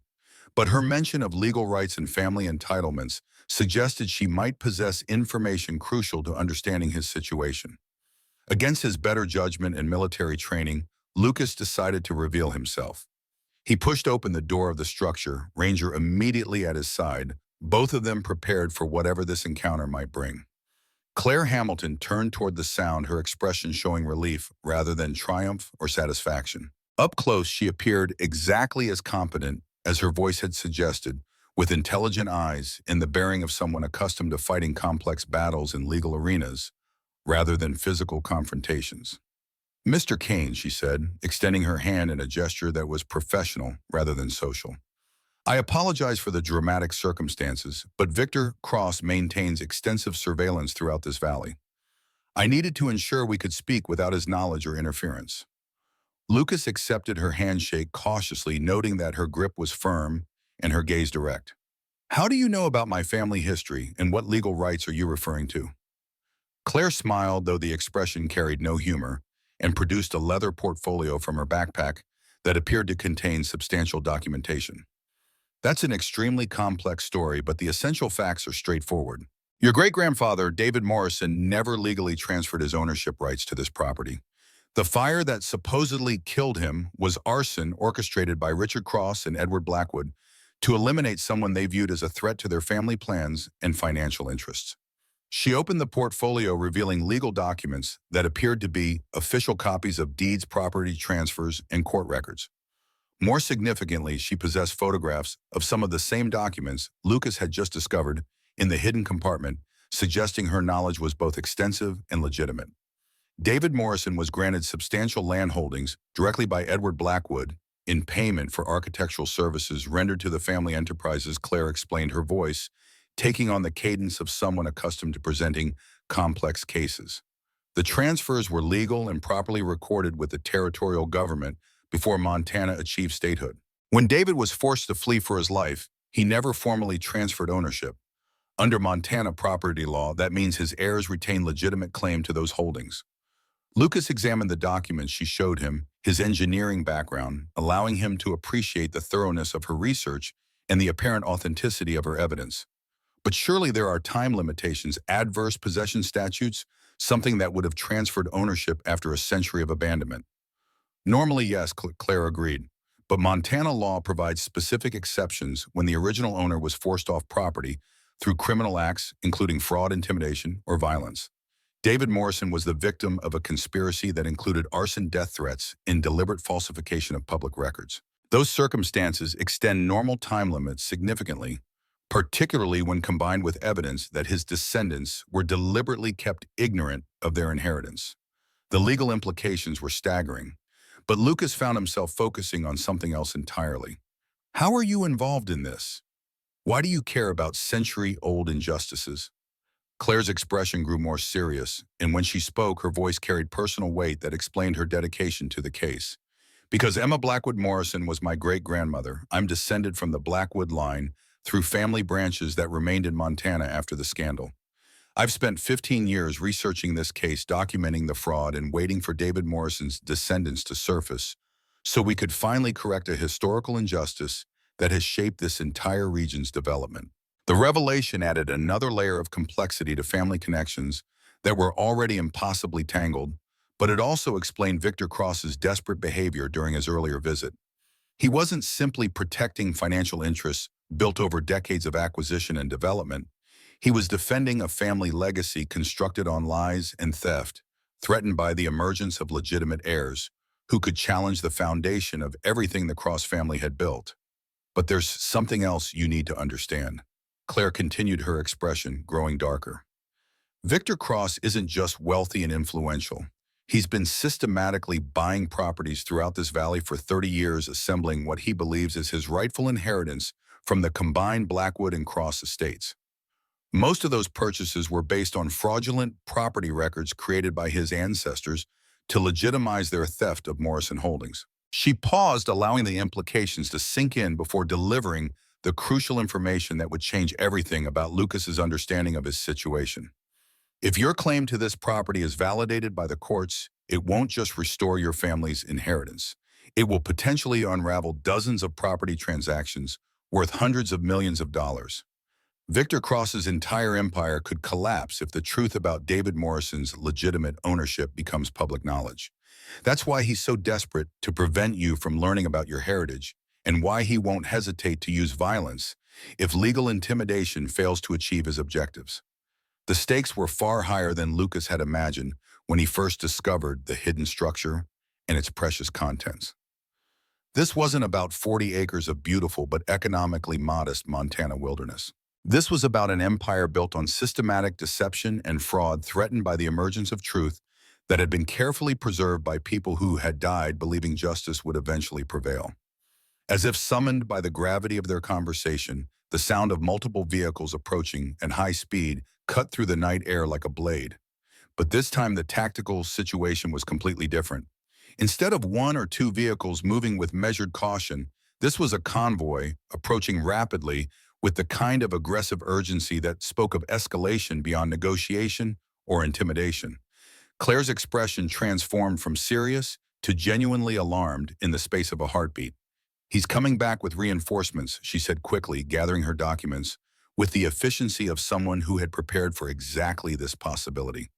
But her mention of legal rights and family entitlements suggested she might possess information crucial to understanding his situation. Against his better judgment and military training, Lucas decided to reveal himself. He pushed open the door of the structure, Ranger immediately at his side, both of them prepared for whatever this encounter might bring. Claire Hamilton turned toward the sound, her expression showing relief rather than triumph or satisfaction. Up close, she appeared exactly as competent as her voice had suggested, with intelligent eyes and the bearing of someone accustomed to fighting complex battles in legal arenas rather than physical confrontations. "Mr. Kane," she said, extending her hand in a gesture that was professional rather than social. "I apologize for the dramatic circumstances, but Victor Cross maintains extensive surveillance throughout this valley. I needed to ensure we could speak without his knowledge or interference." Lucas accepted her handshake cautiously, noting that her grip was firm and her gaze direct. "How do you know about my family history, and what legal rights are you referring to?" Claire smiled, though the expression carried no humor, and produced a leather portfolio from her backpack that appeared to contain substantial documentation. "That's an extremely complex story, but the essential facts are straightforward. Your great-grandfather, David Morrison, never legally transferred his ownership rights to this property. The fire that supposedly killed him was arson orchestrated by Richard Cross and Edward Blackwood to eliminate someone they viewed as a threat to their family plans and financial interests." She opened the portfolio, revealing legal documents that appeared to be official copies of deeds, property transfers, and court records. More significantly, she possessed photographs of some of the same documents Lucas had just discovered in the hidden compartment, suggesting her knowledge was both extensive and legitimate. David Morrison was granted substantial land holdings directly by Edward Blackwood in payment for architectural services rendered to the family enterprises. Claire explained, her voice taking on the cadence of someone accustomed to presenting complex cases. The transfers were legal and properly recorded with the territorial government before Montana achieved statehood. When David was forced to flee for his life, he never formally transferred ownership. Under Montana property law, that means his heirs retain legitimate claim to those holdings. Lucas examined the documents she showed him, his engineering background, allowing him to appreciate the thoroughness of her research and the apparent authenticity of her evidence. But surely there are time limitations, adverse possession statutes, something that would have transferred ownership after a century of abandonment. Normally, yes, Claire agreed, but Montana law provides specific exceptions when the original owner was forced off property through criminal acts, including fraud, intimidation, or violence. David Morrison was the victim of a conspiracy that included arson, death threats, and deliberate falsification of public records. Those circumstances extend normal time limits significantly, particularly when combined with evidence that his descendants were deliberately kept ignorant of their inheritance. The legal implications were staggering, but Lucas found himself focusing on something else entirely. "How are you involved in this? Why do you care about century-old injustices?" Claire's expression grew more serious, and when she spoke, her voice carried personal weight that explained her dedication to the case. "Because Emma Blackwood Morrison was my great-grandmother, I'm descended from the Blackwood line through family branches that remained in Montana after the scandal. I've spent 15 years researching this case, documenting the fraud, and waiting for David Morrison's descendants to surface so we could finally correct a historical injustice that has shaped this entire region's development. The revelation added another layer of complexity to family connections that were already impossibly tangled, but it also explained Victor Cross's desperate behavior during his earlier visit. He wasn't simply protecting financial interests built over decades of acquisition and development. He was defending a family legacy constructed on lies and theft, threatened by the emergence of legitimate heirs who could challenge the foundation of everything the Cross family had built. But there's something else you need to understand. Claire continued, her expression growing darker. Victor Cross isn't just wealthy and influential. He's been systematically buying properties throughout this valley for 30 years, assembling what he believes is his rightful inheritance from the combined Blackwood and Cross estates. Most of those purchases were based on fraudulent property records created by his ancestors to legitimize their theft of Morrison Holdings. She paused, allowing the implications to sink in before delivering the crucial information that would change everything about Lucas's understanding of his situation. If your claim to this property is validated by the courts, it won't just restore your family's inheritance. It will potentially unravel dozens of property transactions worth hundreds of millions of dollars. Victor Cross's entire empire could collapse if the truth about David Morrison's legitimate ownership becomes public knowledge. That's why he's so desperate to prevent you from learning about your heritage, and why he won't hesitate to use violence if legal intimidation fails to achieve his objectives. The stakes were far higher than Lucas had imagined when he first discovered the hidden structure and its precious contents. This wasn't about 40 acres of beautiful but economically modest Montana wilderness. This was about an empire built on systematic deception and fraud, threatened by the emergence of truth that had been carefully preserved by people who had died believing justice would eventually prevail. As if summoned by the gravity of their conversation, the sound of multiple vehicles approaching at high speed cut through the night air like a blade. But this time the tactical situation was completely different. Instead of one or two vehicles moving with measured caution, this was a convoy approaching rapidly with the kind of aggressive urgency that spoke of escalation beyond negotiation or intimidation. Claire's expression transformed from serious to genuinely alarmed in the space of a heartbeat. "He's coming back with reinforcements," she said quickly, gathering her documents with the efficiency of someone who had prepared for exactly this possibility.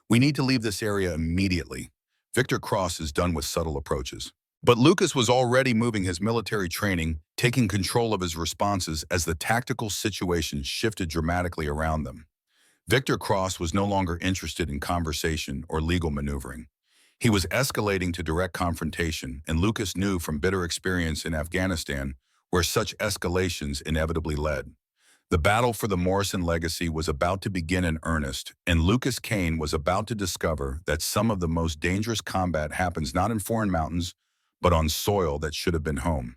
"We need to leave this area immediately. Victor Cross is done with subtle approaches." But Lucas was already moving his military training, taking control of his responses as the tactical situation shifted dramatically around them. Victor Cross was no longer interested in conversation or legal maneuvering. He was escalating to direct confrontation, and Lucas knew from bitter experience in Afghanistan where such escalations inevitably led. The battle for the Morrison legacy was about to begin in earnest, and Lucas Kane was about to discover that some of the most dangerous combat happens not in foreign mountains, but on soil that should have been home.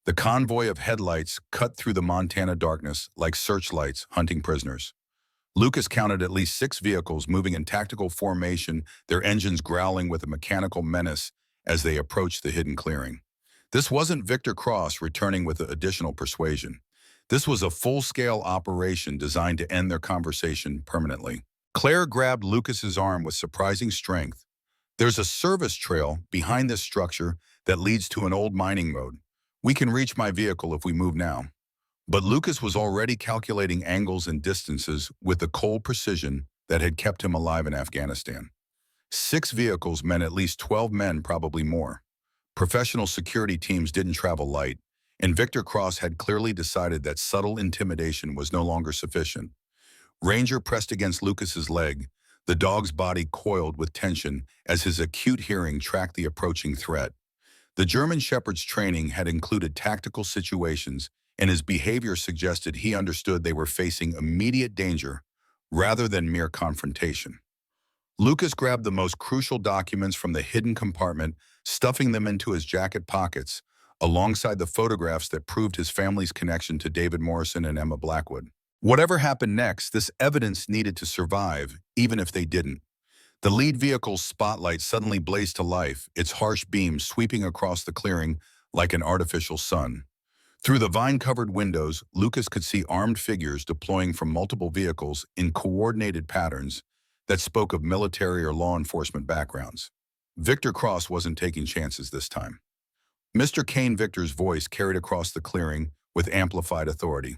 The convoy of headlights cut through the Montana darkness like searchlights hunting prisoners. Lucas counted at least 6 vehicles moving in tactical formation, their engines growling with a mechanical menace as they approached the hidden clearing. This wasn't Victor Cross returning with additional persuasion. This was a full-scale operation designed to end their conversation permanently. Claire grabbed Lucas's arm with surprising strength. "There's a service trail behind this structure that leads to an old mining road. We can reach my vehicle if we move now." But Lucas was already calculating angles and distances with the cold precision that had kept him alive in Afghanistan. 6 vehicles meant at least 12 men, probably more. Professional security teams didn't travel light, and Victor Cross had clearly decided that subtle intimidation was no longer sufficient. Ranger pressed against Lucas's leg, the dog's body coiled with tension as his acute hearing tracked the approaching threat. The German Shepherd's training had included tactical situations, and his behavior suggested he understood they were facing immediate danger rather than mere confrontation. Lucas grabbed the most crucial documents from the hidden compartment, stuffing them into his jacket pockets, alongside the photographs that proved his family's connection to David Morrison and Emma Blackwood. Whatever happened next, this evidence needed to survive, even if they didn't. The lead vehicle's spotlight suddenly blazed to life, its harsh beams sweeping across the clearing like an artificial sun. Through the vine-covered windows, Lucas could see armed figures deploying from multiple vehicles in coordinated patterns that spoke of military or law enforcement backgrounds. Victor Cross wasn't taking chances this time. Mr. Kane Victor's voice carried across the clearing with amplified authority.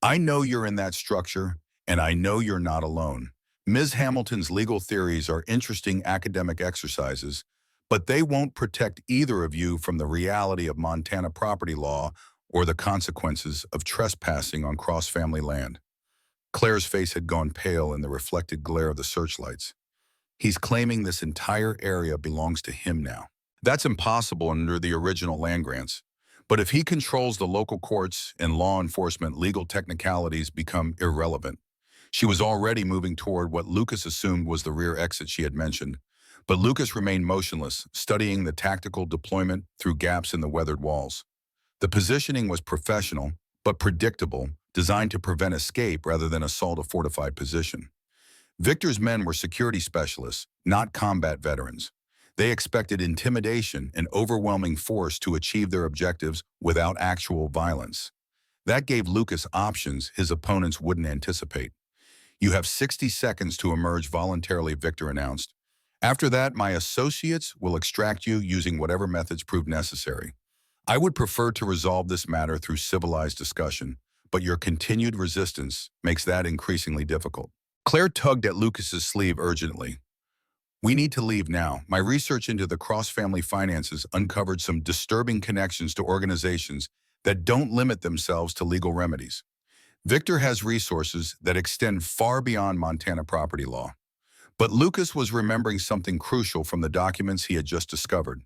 I know you're in that structure, and I know you're not alone. Ms. Hamilton's legal theories are interesting academic exercises, but they won't protect either of you from the reality of Montana property law or the consequences of trespassing on cross-family land. Claire's face had gone pale in the reflected glare of the searchlights. He's claiming this entire area belongs to him now. That's impossible under the original land grants. But if he controls the local courts and law enforcement, legal technicalities become irrelevant. She was already moving toward what Lucas assumed was the rear exit she had mentioned. But Lucas remained motionless, studying the tactical deployment through gaps in the weathered walls. The positioning was professional, but predictable, designed to prevent escape rather than assault a fortified position. Victor's men were security specialists, not combat veterans. They expected intimidation and overwhelming force to achieve their objectives without actual violence. That gave Lucas options his opponents wouldn't anticipate. You have 60 seconds to emerge voluntarily, Victor announced. After that, my associates will extract you using whatever methods prove necessary. I would prefer to resolve this matter through civilized discussion, but your continued resistance makes that increasingly difficult. Claire tugged at Lucas's sleeve urgently. We need to leave now. My research into the cross-family finances uncovered some disturbing connections to organizations that don't limit themselves to legal remedies. Victor has resources that extend far beyond Montana property law. But Lucas was remembering something crucial from the documents he had just discovered.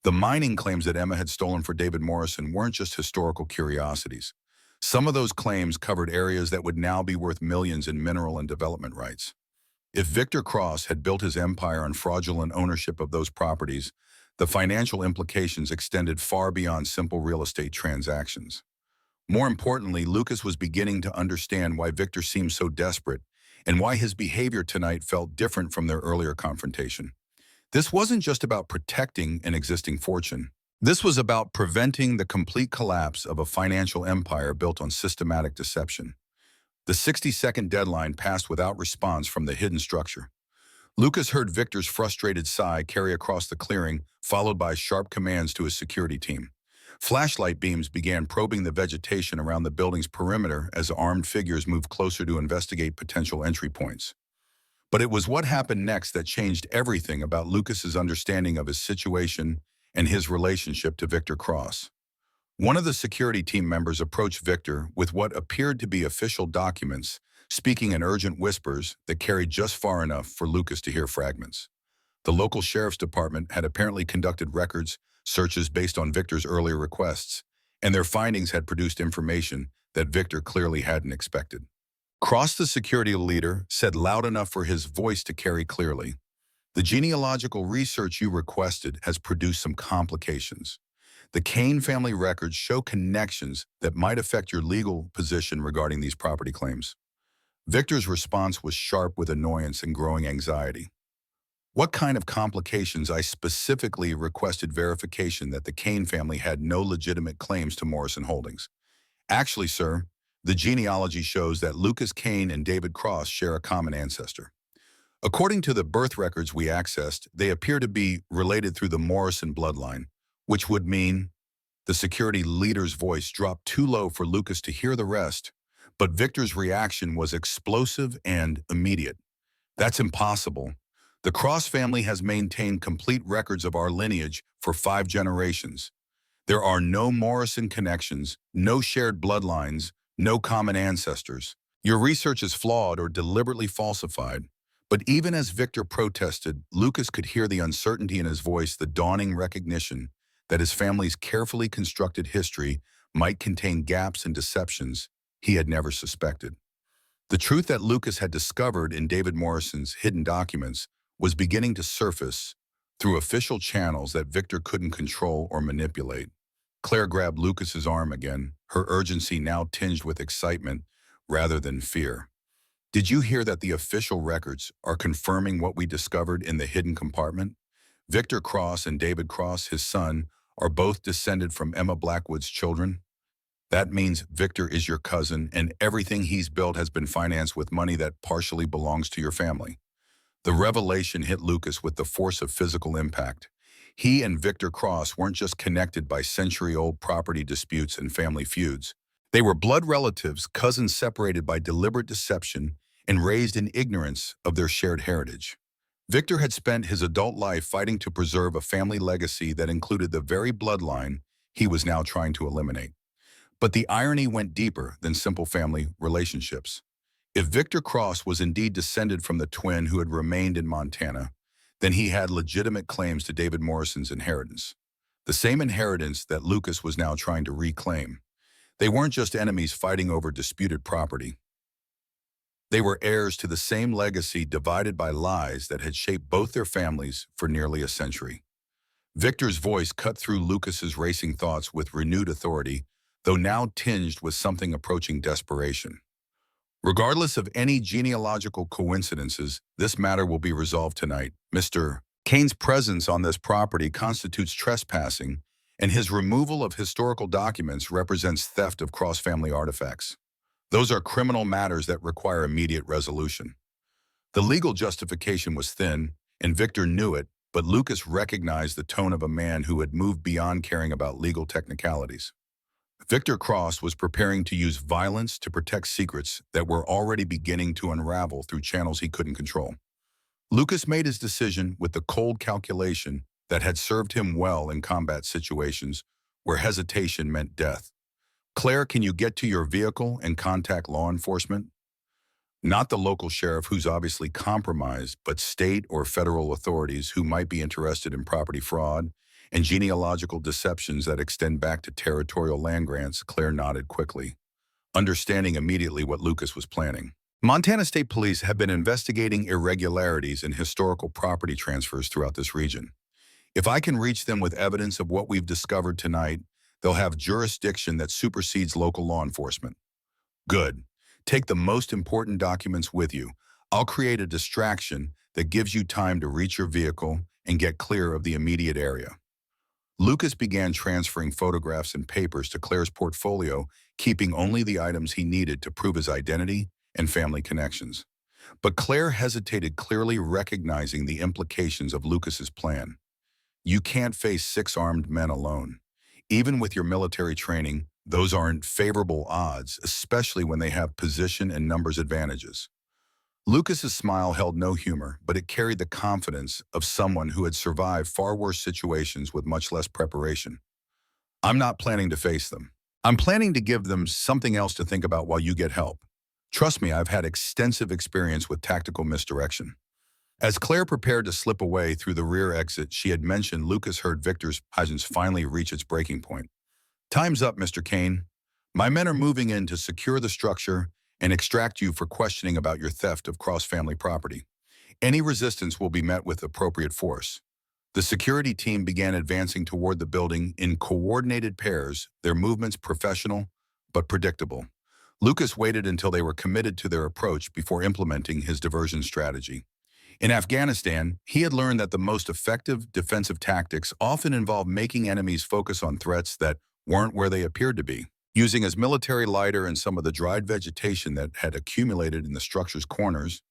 The mining claims that Emma had stolen for David Morrison weren't just historical curiosities. Some of those claims covered areas that would now be worth millions in mineral and development rights. If Victor Cross had built his empire on fraudulent ownership of those properties, the financial implications extended far beyond simple real estate transactions. More importantly, Lucas was beginning to understand why Victor seemed so desperate and why his behavior tonight felt different from their earlier confrontation. This wasn't just about protecting an existing fortune. This was about preventing the complete collapse of a financial empire built on systematic deception. The 60-second deadline passed without response from the hidden structure. Lucas heard Victor's frustrated sigh carry across the clearing, followed by sharp commands to his security team. Flashlight beams began probing the vegetation around the building's perimeter as armed figures moved closer to investigate potential entry points. But it was what happened next that changed everything about Lucas's understanding of his situation and his relationship to Victor Cross. One of the security team members approached Victor with what appeared to be official documents, speaking in urgent whispers that carried just far enough for Lucas to hear fragments. The local sheriff's department had apparently conducted records searches based on Victor's earlier requests, and their findings had produced information that Victor clearly hadn't expected. Cross, the security leader, said loud enough for his voice to carry clearly. The genealogical research you requested has produced some complications. The Kane family records show connections that might affect your legal position regarding these property claims. Victor's response was sharp with annoyance and growing anxiety. What kind of complications? I specifically requested verification that the Kane family had no legitimate claims to Morrison Holdings. Actually, sir, the genealogy shows that Lucas Kane and David Cross share a common ancestor. According to the birth records we accessed, they appear to be related through the Morrison bloodline, which would mean the security leader's voice dropped too low for Lucas to hear the rest, but Victor's reaction was explosive and immediate. That's impossible. The Cross family has maintained complete records of our lineage for 5 generations. There are no Morrison connections, no shared bloodlines, no common ancestors. Your research is flawed or deliberately falsified. But even as Victor protested, Lucas could hear the uncertainty in his voice, the dawning recognition that his family's carefully constructed history might contain gaps and deceptions he had never suspected. The truth that Lucas had discovered in David Morrison's hidden documents was beginning to surface through official channels that Victor couldn't control or manipulate. Claire grabbed Lucas's arm again, her urgency now tinged with excitement rather than fear. Did you hear that the official records are confirming what we discovered in the hidden compartment? Victor Cross and David Cross, his son, are both descended from Emma Blackwood's children. That means Victor is your cousin, and everything he's built has been financed with money that partially belongs to your family. The revelation hit Lucas with the force of physical impact. He and Victor Cross weren't just connected by century-old property disputes and family feuds. They were blood relatives, cousins separated by deliberate deception and raised in ignorance of their shared heritage. Victor had spent his adult life fighting to preserve a family legacy that included the very bloodline he was now trying to eliminate. But the irony went deeper than simple family relationships. If Victor Cross was indeed descended from the twin who had remained in Montana, then he had legitimate claims to David Morrison's inheritance. The same inheritance that Lucas was now trying to reclaim. They weren't just enemies fighting over disputed property. They were heirs to the same legacy divided by lies that had shaped both their families for nearly a century. Victor's voice cut through Lucas's racing thoughts with renewed authority, though now tinged with something approaching desperation. Regardless of any genealogical coincidences, this matter will be resolved tonight. Mr. Kane's presence on this property constitutes trespassing, and his removal of historical documents represents theft of cross-family artifacts. Those are criminal matters that require immediate resolution. The legal justification was thin, and Victor knew it, but Lucas recognized the tone of a man who had moved beyond caring about legal technicalities. Victor Cross was preparing to use violence to protect secrets that were already beginning to unravel through channels he couldn't control. Lucas made his decision with the cold calculation that had served him well in combat situations where hesitation meant death. Claire, can you get to your vehicle and contact law enforcement? Not the local sheriff, who's obviously compromised, but state or federal authorities who might be interested in property fraud and genealogical deceptions that extend back to territorial land grants. Claire nodded quickly, understanding immediately what Lucas was planning. Montana State Police have been investigating irregularities in historical property transfers throughout this region. If I can reach them with evidence of what we've discovered tonight, they'll have jurisdiction that supersedes local law enforcement. Good. Take the most important documents with you. I'll create a distraction that gives you time to reach your vehicle and get clear of the immediate area. Lucas began transferring photographs and papers to Claire's portfolio, keeping only the items he needed to prove his identity and family connections. But Claire hesitated, clearly recognizing the implications of Lucas's plan. You can't face 6 armed men alone. Even with your military training, those aren't favorable odds, especially when they have position and numbers advantages. Lucas's smile held no humor, but it carried the confidence of someone who had survived far worse situations with much less preparation. I'm not planning to face them. I'm planning to give them something else to think about while you get help. Trust me, I've had extensive experience with tactical misdirection. As Claire prepared to slip away through the rear exit she had mentioned, Lucas heard Victor's patience finally reach its breaking point. Time's up, Mr. Kane. My men are moving in to secure the structure and extract you for questioning about your theft of cross-family property. Any resistance will be met with appropriate force. The security team began advancing toward the building in coordinated pairs, their movements professional but predictable. Lucas waited until they were committed to their approach before implementing his diversion strategy. In Afghanistan, he had learned that the most effective defensive tactics often involve making enemies focus on threats that weren't where they appeared to be. Using his military lighter and some of the dried vegetation that had accumulated in the structure's corners,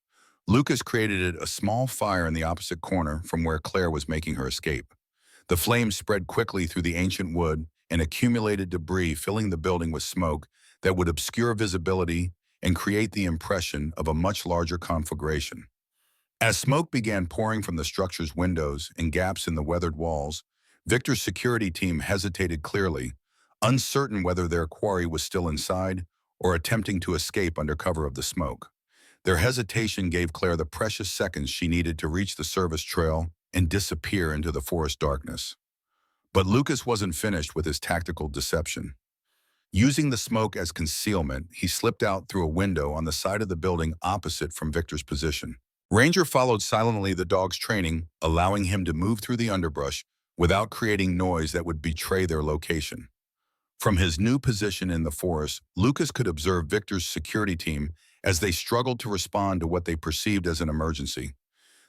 Lucas created a small fire in the opposite corner from where Claire was making her escape. The flames spread quickly through the ancient wood and accumulated debris, filling the building with smoke that would obscure visibility and create the impression of a much larger conflagration. As smoke began pouring from the structure's windows and gaps in the weathered walls, Victor's security team hesitated, clearly, uncertain whether their quarry was still inside or attempting to escape under cover of the smoke. Their hesitation gave Claire the precious seconds she needed to reach the service trail and disappear into the forest darkness. But Lucas wasn't finished with his tactical deception. Using the smoke as concealment, he slipped out through a window on the side of the building opposite from Victor's position. Ranger followed silently the dog's training, allowing him to move through the underbrush without creating noise that would betray their location. From his new position in the forest, Lucas could observe Victor's security team as they struggled to respond to what they perceived as an emergency.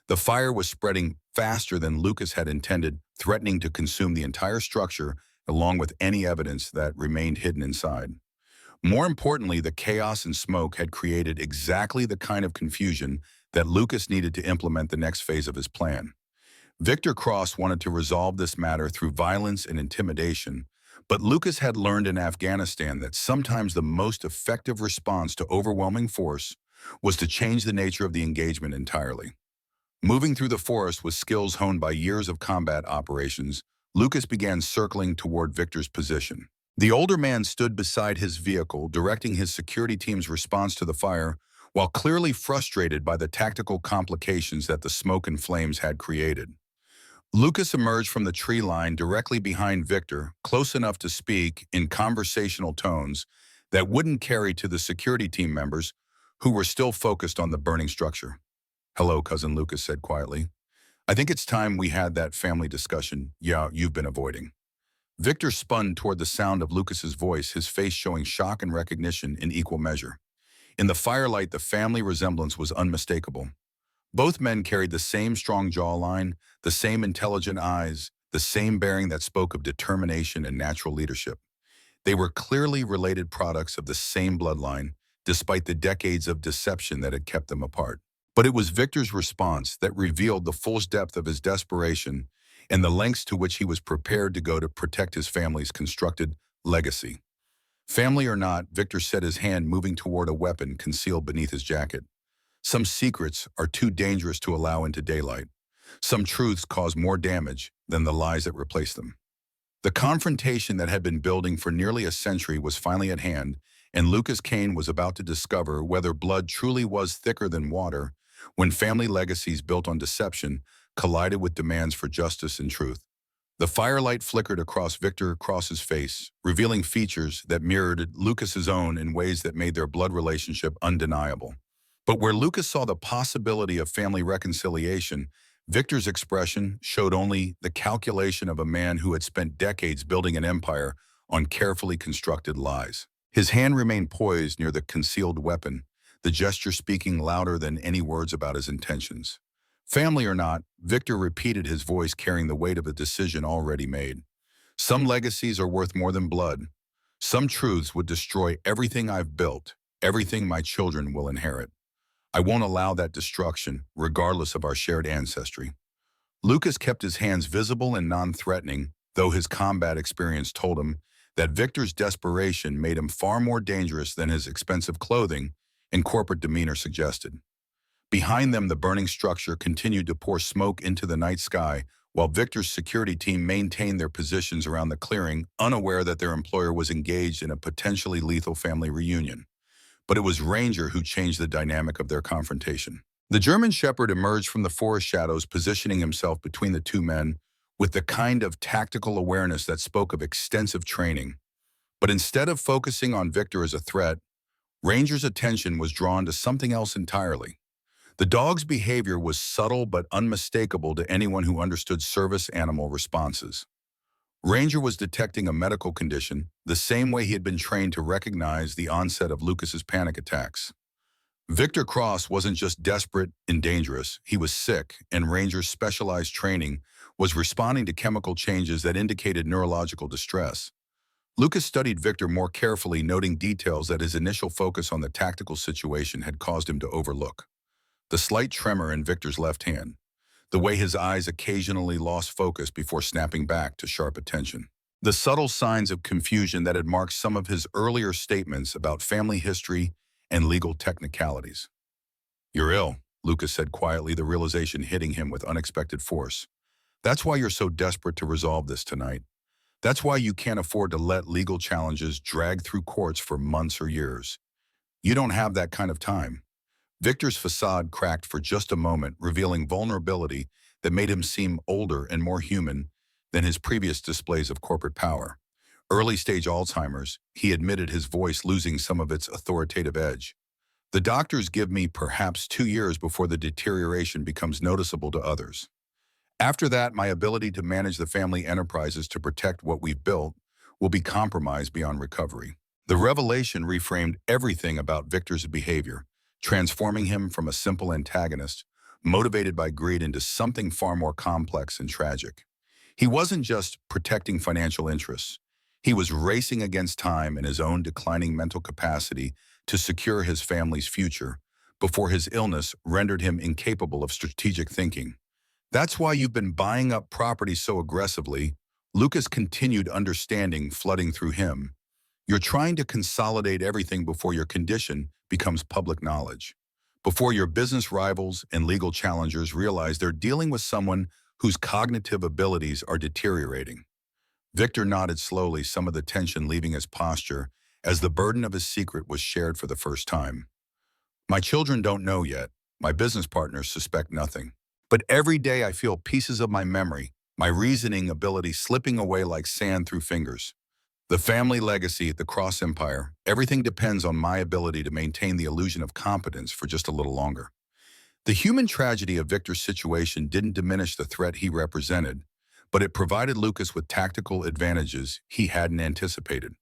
The fire was spreading faster than Lucas had intended, threatening to consume the entire structure along with any evidence that remained hidden inside. More importantly, the chaos and smoke had created exactly the kind of confusion that Lucas needed to implement the next phase of his plan. Victor Cross wanted to resolve this matter through violence and intimidation, but Lucas had learned in Afghanistan that sometimes the most effective response to overwhelming force was to change the nature of the engagement entirely. Moving through the forest with skills honed by years of combat operations, Lucas began circling toward Victor's position. The older man stood beside his vehicle, directing his security team's response to the fire, while clearly frustrated by the tactical complications that the smoke and flames had created. Lucas emerged from the tree line directly behind Victor, close enough to speak in conversational tones that wouldn't carry to the security team members who were still focused on the burning structure. "Hello, Cousin," Lucas said quietly. "I think it's time we had that family discussion you've been avoiding." Victor spun toward the sound of Lucas's voice, his face showing shock and recognition in equal measure. In the firelight, the family resemblance was unmistakable. Both men carried the same strong jawline, the same intelligent eyes, the same bearing that spoke of determination and natural leadership. They were clearly related products of the same bloodline, despite the decades of deception that had kept them apart. But it was Victor's response that revealed the full depth of his desperation and the lengths to which he was prepared to go to protect his family's constructed legacy. Family or not, Victor set his hand, moving toward a weapon concealed beneath his jacket. Some secrets are too dangerous to allow into daylight. Some truths cause more damage than the lies that replace them. The confrontation that had been building for nearly a century was finally at hand, and Lucas Kane was about to discover whether blood truly was thicker than water when family legacies built on deception collided with demands for justice and truth. The firelight flickered across Victor Cross's face, revealing features that mirrored Lucas's own in ways that made their blood relationship undeniable. But where Lucas saw the possibility of family reconciliation, Victor's expression showed only the calculation of a man who had spent decades building an empire on carefully constructed lies. His hand remained poised near the concealed weapon, the gesture speaking louder than any words about his intentions. Family or not, Victor repeated, his voice carrying the weight of a decision already made. "Some legacies are worth more than blood. Some truths would destroy everything I've built, everything my children will inherit. I won't allow that destruction, regardless of our shared ancestry." Lucas kept his hands visible and non-threatening, though his combat experience told him that Victor's desperation made him far more dangerous than his expensive clothing and corporate demeanor suggested. Behind them, the burning structure continued to pour smoke into the night sky, while Victor's security team maintained their positions around the clearing, unaware that their employer was engaged in a potentially lethal family reunion. But it was Ranger who changed the dynamic of their confrontation. The German Shepherd emerged from the forest shadows, positioning himself between the two men with the kind of tactical awareness that spoke of extensive training. But instead of focusing on Victor as a threat, Ranger's attention was drawn to something else entirely. The dog's behavior was subtle but unmistakable to anyone who understood service animal responses. Ranger was detecting a medical condition the same way he had been trained to recognize the onset of Lucas's panic attacks. Victor Cross wasn't just desperate and dangerous, he was sick, and Ranger's specialized training was responding to chemical changes that indicated neurological distress. Lucas studied Victor more carefully, noting details that his initial focus on the tactical situation had caused him to overlook. The slight tremor in Victor's left hand, the way his eyes occasionally lost focus before snapping back to sharp attention. The subtle signs of confusion that had marked some of his earlier statements about family history and legal technicalities. "You're ill," Lucas said quietly, the realization hitting him with unexpected force. "That's why you're so desperate to resolve this tonight. That's why you can't afford to let legal challenges drag through courts for months or years. You don't have that kind of time." Victor's facade cracked for just a moment, revealing vulnerability that made him seem older and more human than his previous displays of corporate power. Early-stage Alzheimer's, he admitted, his voice losing some of its authoritative edge. "The doctors give me perhaps 2 years before the deterioration becomes noticeable to others. After that, my ability to manage the family enterprises to protect what we've built will be compromised beyond recovery." The revelation reframed everything about Victor's behavior, transforming him from a simple antagonist, motivated by greed, into something far more complex and tragic. He wasn't just protecting financial interests. He was racing against time and his own declining mental capacity to secure his family's future before his illness rendered him incapable of strategic thinking. That's why you've been buying up property so aggressively. Lucas continued, understanding flooding through him. You're trying to consolidate everything before your condition becomes public knowledge. Before your business rivals and legal challengers realize they're dealing with someone whose cognitive abilities are deteriorating. Victor nodded slowly, some of the tension leaving his posture as the burden of his secret was shared for the first time. My children don't know yet. My business partners suspect nothing. But every day I feel pieces of my memory, my reasoning ability slipping away like sand through fingers. The family legacy, the Cross Empire, everything depends on my ability to maintain the illusion of competence for just a little longer. The human tragedy of Victor's situation didn't diminish the threat he represented, but it provided Lucas with tactical advantages he hadn't anticipated.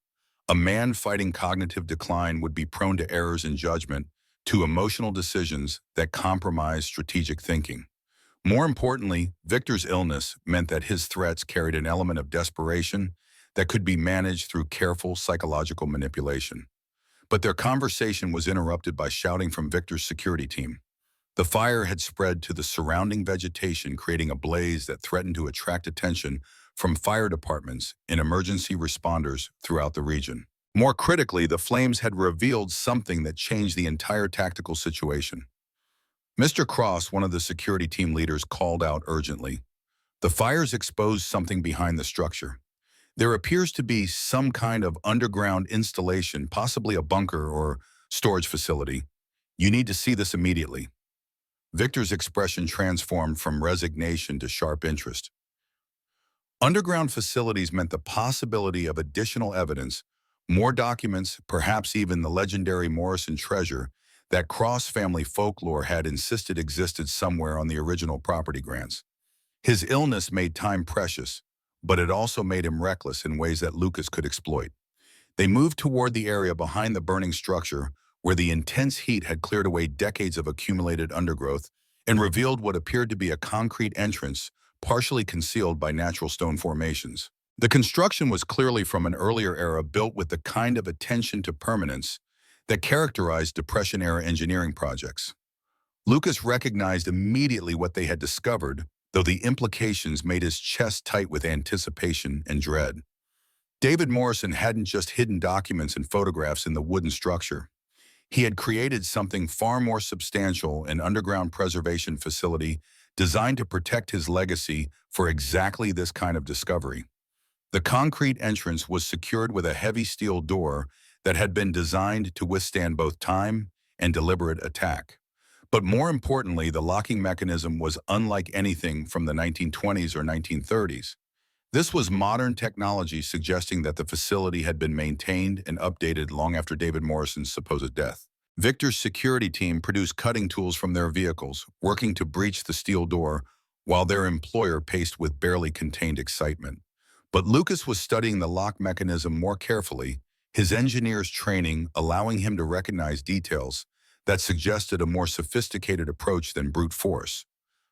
A man fighting cognitive decline would be prone to errors in judgment, to emotional decisions that compromise strategic thinking. More importantly, Victor's illness meant that his threats carried an element of desperation that could be managed through careful psychological manipulation. But their conversation was interrupted by shouting from Victor's security team. The fire had spread to the surrounding vegetation, creating a blaze that threatened to attract attention from fire departments and emergency responders throughout the region. More critically, the flames had revealed something that changed the entire tactical situation. Mr. Cross, one of the security team leaders, called out urgently. The fires exposed something behind the structure. There appears to be some kind of underground installation, possibly a bunker or storage facility. You need to see this immediately. Victor's expression transformed from resignation to sharp interest. Underground facilities meant the possibility of additional evidence, more documents, perhaps even the legendary Morrison treasure that Cross family folklore had insisted existed somewhere on the original property grants. His illness made time precious, but it also made him reckless in ways that Lucas could exploit. They moved toward the area behind the burning structure, where the intense heat had cleared away decades of accumulated undergrowth and revealed what appeared to be a concrete entrance, partially concealed by natural stone formations. The construction was clearly from an earlier era, built with the kind of attention to permanence that characterized Depression-era engineering projects. Lucas recognized immediately what they had discovered, though the implications made his chest tight with anticipation and dread. David Morrison hadn't just hidden documents and photographs in the wooden structure. He had created something far more substantial, an underground preservation facility designed to protect his legacy for exactly this kind of discovery. The concrete entrance was secured with a heavy steel door that had been designed to withstand both time and deliberate attack. But more importantly, the locking mechanism was unlike anything from the 1920s or 1930s. This was modern technology, suggesting that the facility had been maintained and updated long after David Morrison's supposed death. Victor's security team produced cutting tools from their vehicles, working to breach the steel door, while their employer paced with barely contained excitement. But Lucas was studying the lock mechanism more carefully, his engineer's training allowing him to recognize details that suggested a more sophisticated approach than brute force.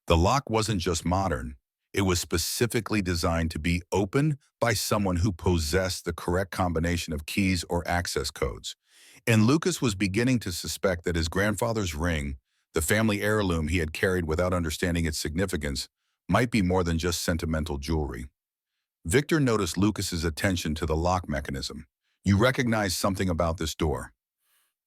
The lock wasn't just modern. It was specifically designed to be opened by someone who possessed the correct combination of keys or access codes. And Lucas was beginning to suspect that his grandfather's ring, the family heirloom he had carried without understanding its significance, might be more than just sentimental jewelry. Victor noticed Lucas's attention to the lock mechanism. You recognize something about this door.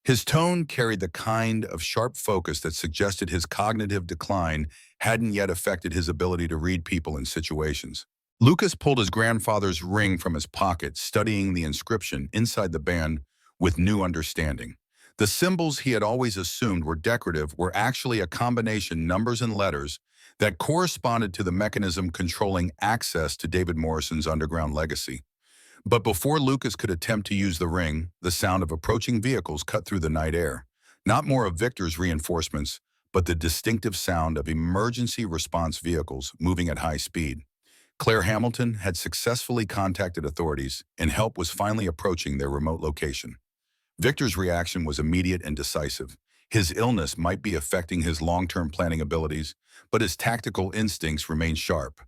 His tone carried the kind of sharp focus that suggested his cognitive decline hadn't yet affected his ability to read people and situations. Lucas pulled his grandfather's ring from his pocket, studying the inscription inside the band with new understanding. The symbols he had always assumed were decorative were actually a combination numbers and letters that corresponded to the mechanism controlling access to David Morrison's underground legacy. But before Lucas could attempt to use the ring, the sound of approaching vehicles cut through the night air. Not more of Victor's reinforcements, but the distinctive sound of emergency response vehicles moving at high speed. Claire Hamilton had successfully contacted authorities, and help was finally approaching their remote location. Victor's reaction was immediate and decisive. His illness might be affecting his long-term planning abilities, but his tactical instincts remained sharp.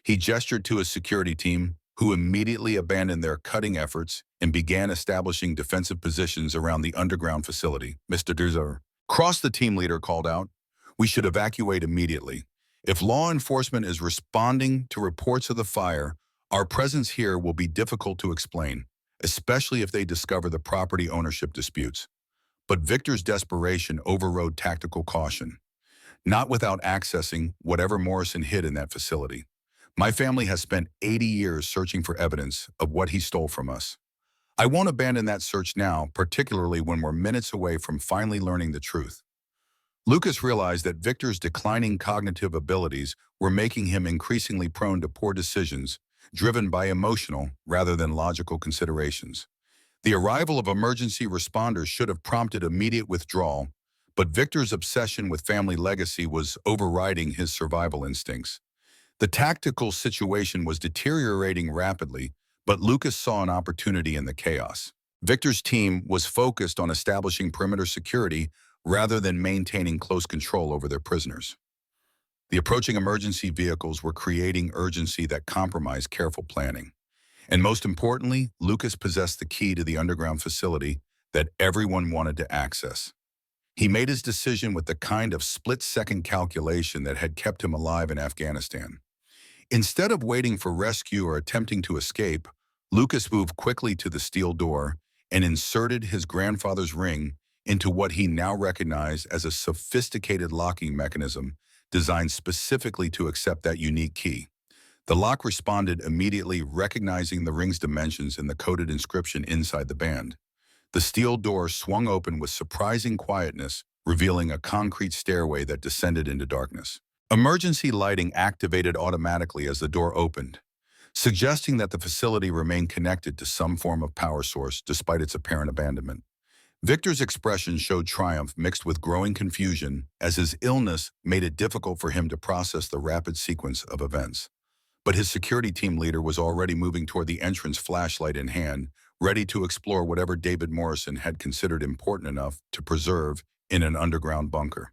He gestured to his security team, who immediately abandoned their cutting efforts and began establishing defensive positions around the underground facility. Mr. Duzer. Cross, the team leader, called out. We should evacuate immediately. If law enforcement is responding to reports of the fire, our presence here will be difficult to explain, especially if they discover the property ownership disputes. But Victor's desperation overrode tactical caution, not without accessing whatever Morrison hid in that facility. My family has spent 80 years searching for evidence of what he stole from us. I won't abandon that search now, particularly when we're minutes away from finally learning the truth. Lucas realized that Victor's declining cognitive abilities were making him increasingly prone to poor decisions, driven by emotional rather than logical considerations. The arrival of emergency responders should have prompted immediate withdrawal, but Victor's obsession with family legacy was overriding his survival instincts. The tactical situation was deteriorating rapidly, but Lucas saw an opportunity in the chaos. Victor's team was focused on establishing perimeter security rather than maintaining close control over their prisoners. The approaching emergency vehicles were creating urgency that compromised careful planning. And most importantly, Lucas possessed the key to the underground facility that everyone wanted to access. He made his decision with the kind of split-second calculation that had kept him alive in Afghanistan. Instead of waiting for rescue or attempting to escape, Lucas moved quickly to the steel door and inserted his grandfather's ring into what he now recognized as a sophisticated locking mechanism designed specifically to accept that unique key. The lock responded immediately, recognizing the ring's dimensions and the coded inscription inside the band. The steel door swung open with surprising quietness, revealing a concrete stairway that descended into darkness. Emergency lighting activated automatically as the door opened, suggesting that the facility remained connected to some form of power source despite its apparent abandonment. Victor's expression showed triumph mixed with growing confusion, as his illness made it difficult for him to process the rapid sequence of events. But his security team leader was already moving toward the entrance, flashlight in hand, ready to explore whatever David Morrison had considered important enough to preserve in an underground bunker.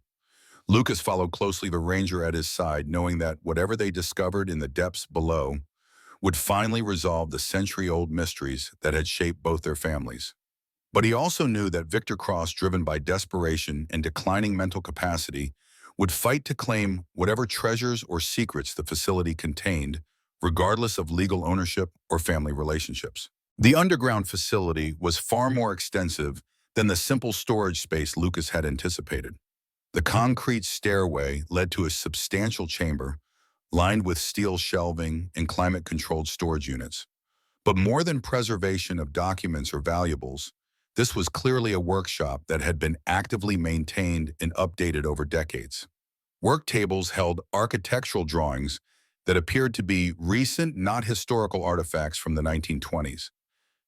Lucas followed closely, the ranger at his side, knowing that whatever they discovered in the depths below would finally resolve the century-old mysteries that had shaped both their families. But he also knew that Victor Cross, driven by desperation and declining mental capacity, would fight to claim whatever treasures or secrets the facility contained, regardless of legal ownership or family relationships. The underground facility was far more extensive than the simple storage space Lucas had anticipated. The concrete stairway led to a substantial chamber, lined with steel shelving and climate-controlled storage units. But more than preservation of documents or valuables, this was clearly a workshop that had been actively maintained and updated over decades. Work tables held architectural drawings that appeared to be recent, not historical artifacts from the 1920s.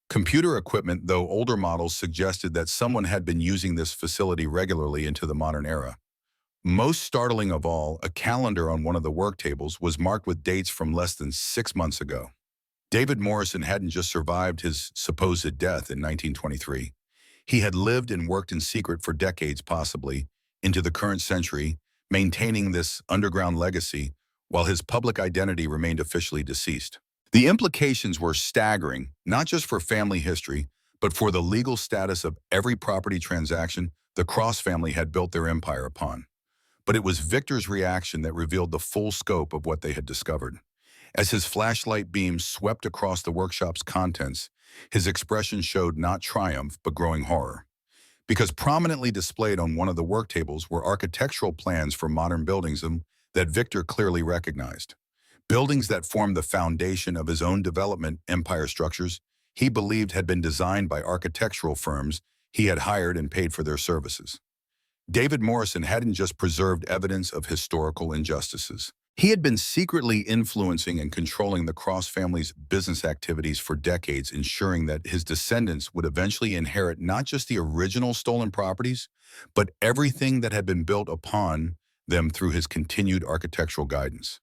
Computer equipment, though older models, suggested that someone had been using this facility regularly into the modern era. Most startling of all, a calendar on one of the work tables was marked with dates from less than 6 months ago. David Morrison hadn't just survived his supposed death in 1923. He had lived and worked in secret for decades, possibly into the current century, maintaining this underground legacy while his public identity remained officially deceased. The implications were staggering, not just for family history, but for the legal status of every property transaction the Cross family had built their empire upon. But it was Victor's reaction that revealed the full scope of what they had discovered. As his flashlight beam swept across the workshop's contents, his expression showed not triumph, but growing horror. Because prominently displayed on one of the work tables were architectural plans for modern buildings that Victor clearly recognized. Buildings that formed the foundation of his own development empire structures he believed had been designed by architectural firms he had hired and paid for their services. David Morrison hadn't just preserved evidence of historical injustices. He had been secretly influencing and controlling the Cross family's business activities for decades, ensuring that his descendants would eventually inherit not just the original stolen properties, but everything that had been built upon them through his continued architectural guidance.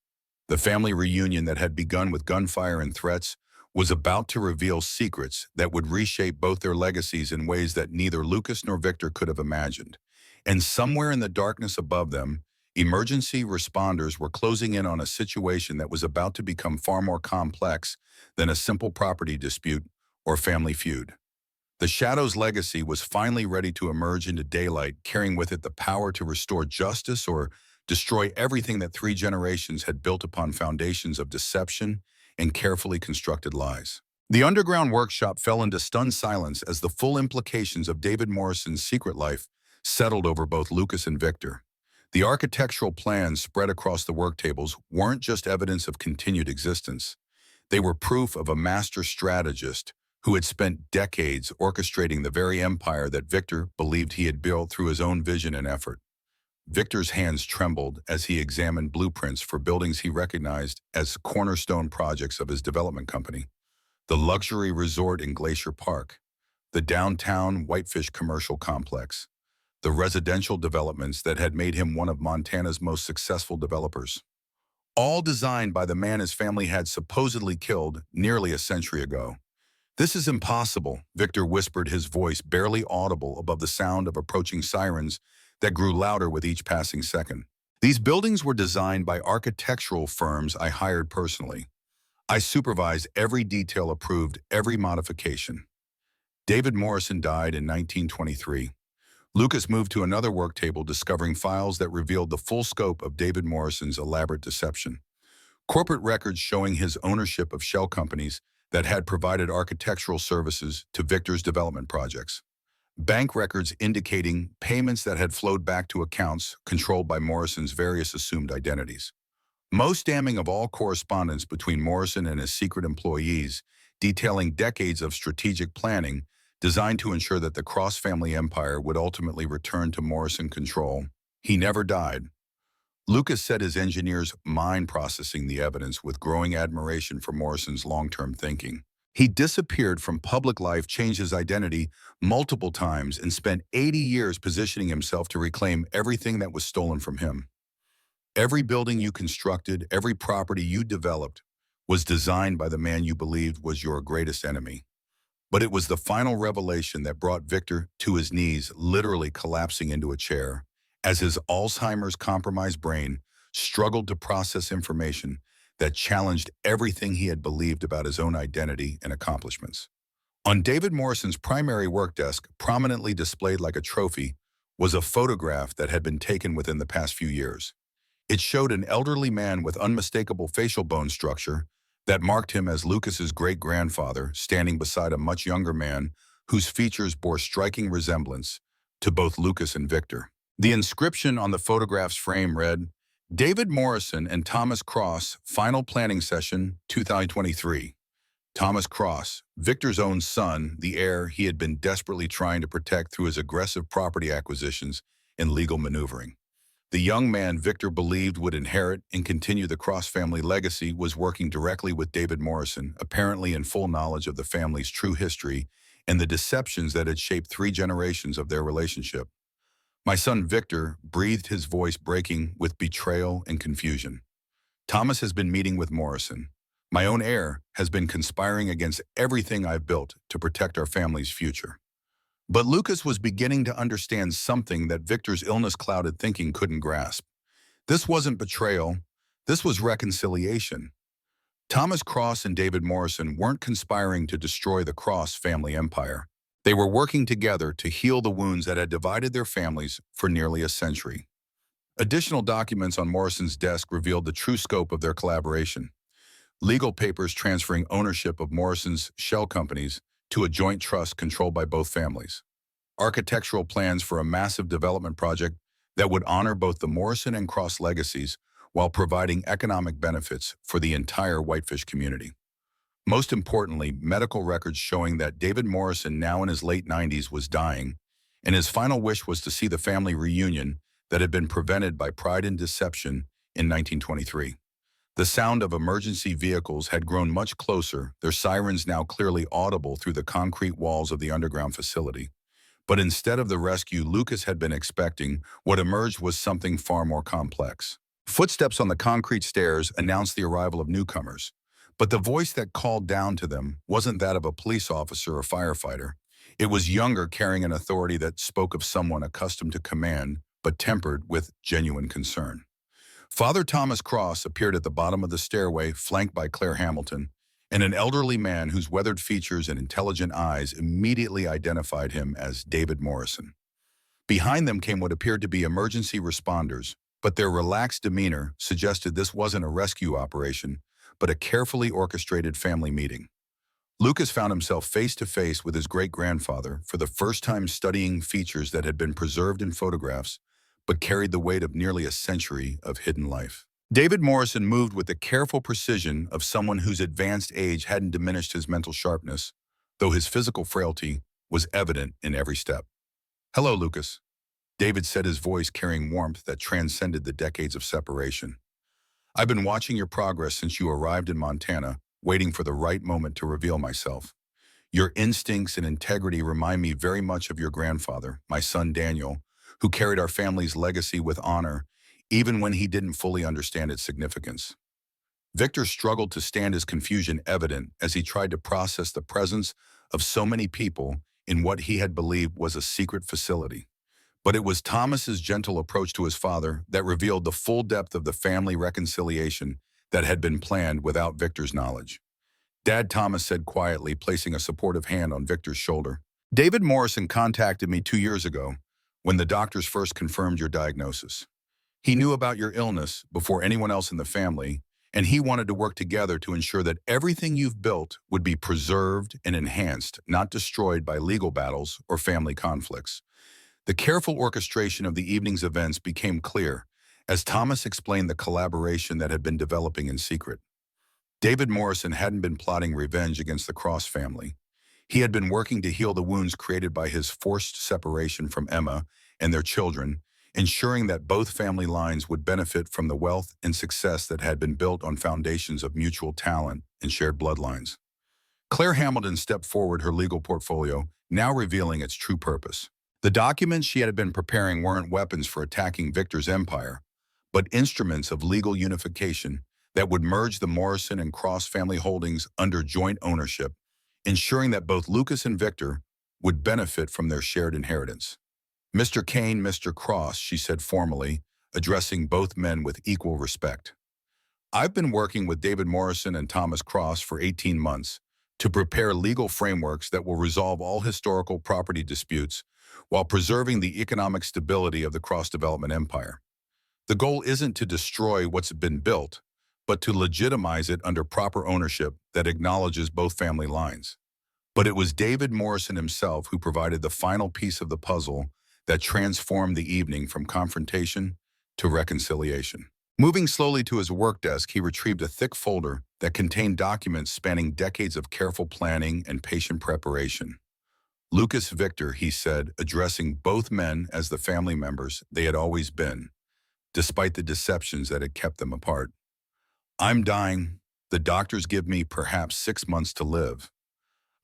The family reunion that had begun with gunfire and threats was about to reveal secrets that would reshape both their legacies in ways that neither Lucas nor Victor could have imagined. And somewhere in the darkness above them, emergency responders were closing in on a situation that was about to become far more complex than a simple property dispute or family feud. The Shadow's legacy was finally ready to emerge into daylight, carrying with it the power to restore justice or destroy everything that 3 generations had built upon foundations of deception and carefully constructed lies. The underground workshop fell into stunned silence as the full implications of David Morrison's secret life settled over both Lucas and Victor. The architectural plans spread across the work tables weren't just evidence of continued existence. They were proof of a master strategist who had spent decades orchestrating the very empire that Victor believed he had built through his own vision and effort. Victor's hands trembled as he examined blueprints for buildings he recognized as cornerstone projects of his development company. The luxury resort in Glacier Park, the downtown Whitefish commercial complex, the residential developments that had made him one of Montana's most successful developers. All designed by the man his family had supposedly killed nearly a century ago. "This is impossible," Victor whispered, his voice barely audible above the sound of approaching sirens that grew louder with each passing second. "These buildings were designed by architectural firms I hired personally. I supervised every detail, approved every modification." David Morrison died in 1923. Lucas moved to another work table, discovering files that revealed the full scope of David Morrison's elaborate deception. Corporate records showing his ownership of shell companies that had provided architectural services to Victor's development projects. Bank records indicating payments that had flowed back to accounts controlled by Morrison's various assumed identities. Most damning of all, correspondence between Morrison and his secret employees, detailing decades of strategic planning designed to ensure that the cross-family empire would ultimately return to Morrison control. He never died. Lucas said his engineers mind processing the evidence with growing admiration for Morrison's long-term thinking. He disappeared from public life, changed his identity multiple times, and spent 80 years positioning himself to reclaim everything that was stolen from him. Every building you constructed, every property you developed, was designed by the man you believed was your greatest enemy. But it was the final revelation that brought Victor to his knees, literally collapsing into a chair, as his Alzheimer's compromised brain struggled to process information that challenged everything he had believed about his own identity and accomplishments. On David Morrison's primary work desk, prominently displayed like a trophy, was a photograph that had been taken within the past few years. It showed an elderly man with unmistakable facial bone structure that marked him as Lucas's great-grandfather, standing beside a much younger man whose features bore striking resemblance to both Lucas and Victor. The inscription on the photograph's frame read, "David Morrison and Thomas Cross, Final Planning Session, 2023. Thomas Cross, Victor's own son, the heir he had been desperately trying to protect through his aggressive property acquisitions and legal maneuvering. The young man Victor believed would inherit and continue the Cross family legacy was working directly with David Morrison, apparently in full knowledge of the family's true history and the deceptions that had shaped 3 generations of their relationship. My son Victor," breathed, his voice breaking with betrayal and confusion. "Thomas has been meeting with Morrison. My own heir has been conspiring against everything I've built to protect our family's future." But Lucas was beginning to understand something that Victor's illness-clouded thinking couldn't grasp. This wasn't betrayal. This was reconciliation. Thomas Cross and David Morrison weren't conspiring to destroy the Cross family empire. They were working together to heal the wounds that had divided their families for nearly a century. Additional documents on Morrison's desk revealed the true scope of their collaboration. Legal papers transferring ownership of Morrison's shell companies to a joint trust controlled by both families. Architectural plans for a massive development project that would honor both the Morrison and Cross legacies while providing economic benefits for the entire Whitefish community. Most importantly, medical records showing that David Morrison, now in his late 90s, was dying, and his final wish was to see the family reunion that had been prevented by pride and deception in 1923. The sound of emergency vehicles had grown much closer, their sirens now clearly audible through the concrete walls of the underground facility. But instead of the rescue Lucas had been expecting, what emerged was something far more complex. Footsteps on the concrete stairs announced the arrival of newcomers, but the voice that called down to them wasn't that of a police officer or firefighter. It was younger, carrying an authority that spoke of someone accustomed to command, but tempered with genuine concern. Father Thomas Cross appeared at the bottom of the stairway, flanked by Claire Hamilton, and an elderly man whose weathered features and intelligent eyes immediately identified him as David Morrison. Behind them came what appeared to be emergency responders, but their relaxed demeanor suggested this wasn't a rescue operation, but a carefully orchestrated family meeting. Lucas found himself face to face with his great-grandfather for the first time, studying features that had been preserved in photographs but carried the weight of nearly a century of hidden life. David Morrison moved with the careful precision of someone whose advanced age hadn't diminished his mental sharpness, though his physical frailty was evident in every step. "Hello, Lucas," David said, his voice carrying warmth that transcended the decades of separation. "I've been watching your progress since you arrived in Montana, waiting for the right moment to reveal myself. Your instincts and integrity remind me very much of your grandfather, my son Daniel, who carried our family's legacy with honor, even when he didn't fully understand its significance." Victor struggled to stand, his confusion evident as he tried to process the presence of so many people in what he had believed was a secret facility. But it was Thomas's gentle approach to his father that revealed the full depth of the family reconciliation that had been planned without Victor's knowledge. "Dad," Thomas said quietly, placing a supportive hand on Victor's shoulder, "David Morrison contacted me 2 years ago when the doctors first confirmed your diagnosis. He knew about your illness before anyone else in the family, and he wanted to work together to ensure that everything you've built would be preserved and enhanced, not destroyed by legal battles or family conflicts." The careful orchestration of the evening's events became clear as Thomas explained the collaboration that had been developing in secret. David Morrison hadn't been plotting revenge against the Cross family. He had been working to heal the wounds created by his forced separation from Emma and their children, ensuring that both family lines would benefit from the wealth and success that had been built on foundations of mutual talent and shared bloodlines. Claire Hamilton stepped forward, her legal portfolio now revealing its true purpose. The documents she had been preparing weren't weapons for attacking Victor's empire, but instruments of legal unification that would merge the Morrison and Cross family holdings under joint ownership, ensuring that both Lucas and Victor would benefit from their shared inheritance. "Mr. Kane, Mr. Cross," she said formally, addressing both men with equal respect. "I've been working with David Morrison and Thomas Cross for 18 months to prepare legal frameworks that will resolve all historical property disputes while preserving the economic stability of the Cross development empire. The goal isn't to destroy what's been built, but to legitimize it under proper ownership that acknowledges both family lines." But it was David Morrison himself who provided the final piece of the puzzle that transformed the evening from confrontation to reconciliation. Moving slowly to his work desk, he retrieved a thick folder that contained documents spanning decades of careful planning and patient preparation. "Lucas, Victor," he said, addressing both men as the family members they had always been, despite the deceptions that had kept them apart. "I'm dying. The doctors give me perhaps 6 months to live.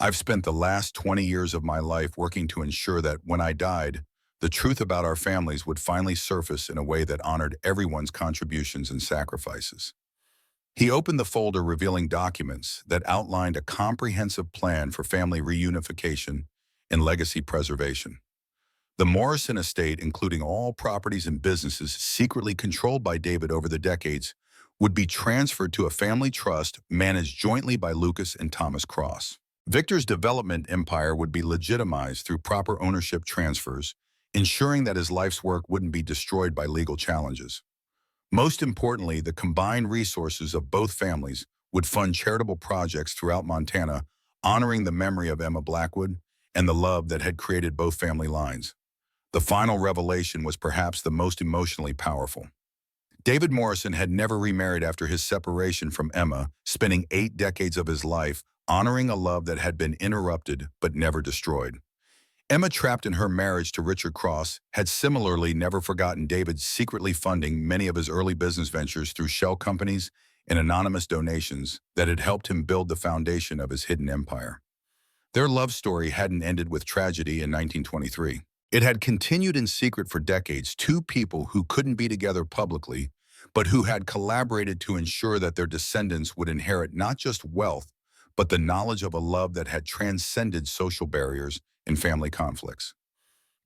I've spent the last 20 years of my life working to ensure that when I died, the truth about our families would finally surface in a way that honored everyone's contributions and sacrifices." He opened the folder, revealing documents that outlined a comprehensive plan for family reunification and legacy preservation. The Morrison estate, including all properties and businesses secretly controlled by David over the decades, would be transferred to a family trust managed jointly by Lucas and Thomas Cross. Victor's development empire would be legitimized through proper ownership transfers, ensuring that his life's work wouldn't be destroyed by legal challenges. Most importantly, the combined resources of both families would fund charitable projects throughout Montana, honoring the memory of Emma Blackwood and the love that had created both family lines. The final revelation was perhaps the most emotionally powerful. David Morrison had never remarried after his separation from Emma, spending 8 decades of his life honoring a love that had been interrupted but never destroyed. Emma, trapped in her marriage to Richard Cross, had similarly never forgotten David secretly funding many of his early business ventures through shell companies and anonymous donations that had helped him build the foundation of his hidden empire. Their love story hadn't ended with tragedy in 1923. It had continued in secret for decades, two people who couldn't be together publicly, but who had collaborated to ensure that their descendants would inherit not just wealth, but the knowledge of a love that had transcended social barriers and family conflicts.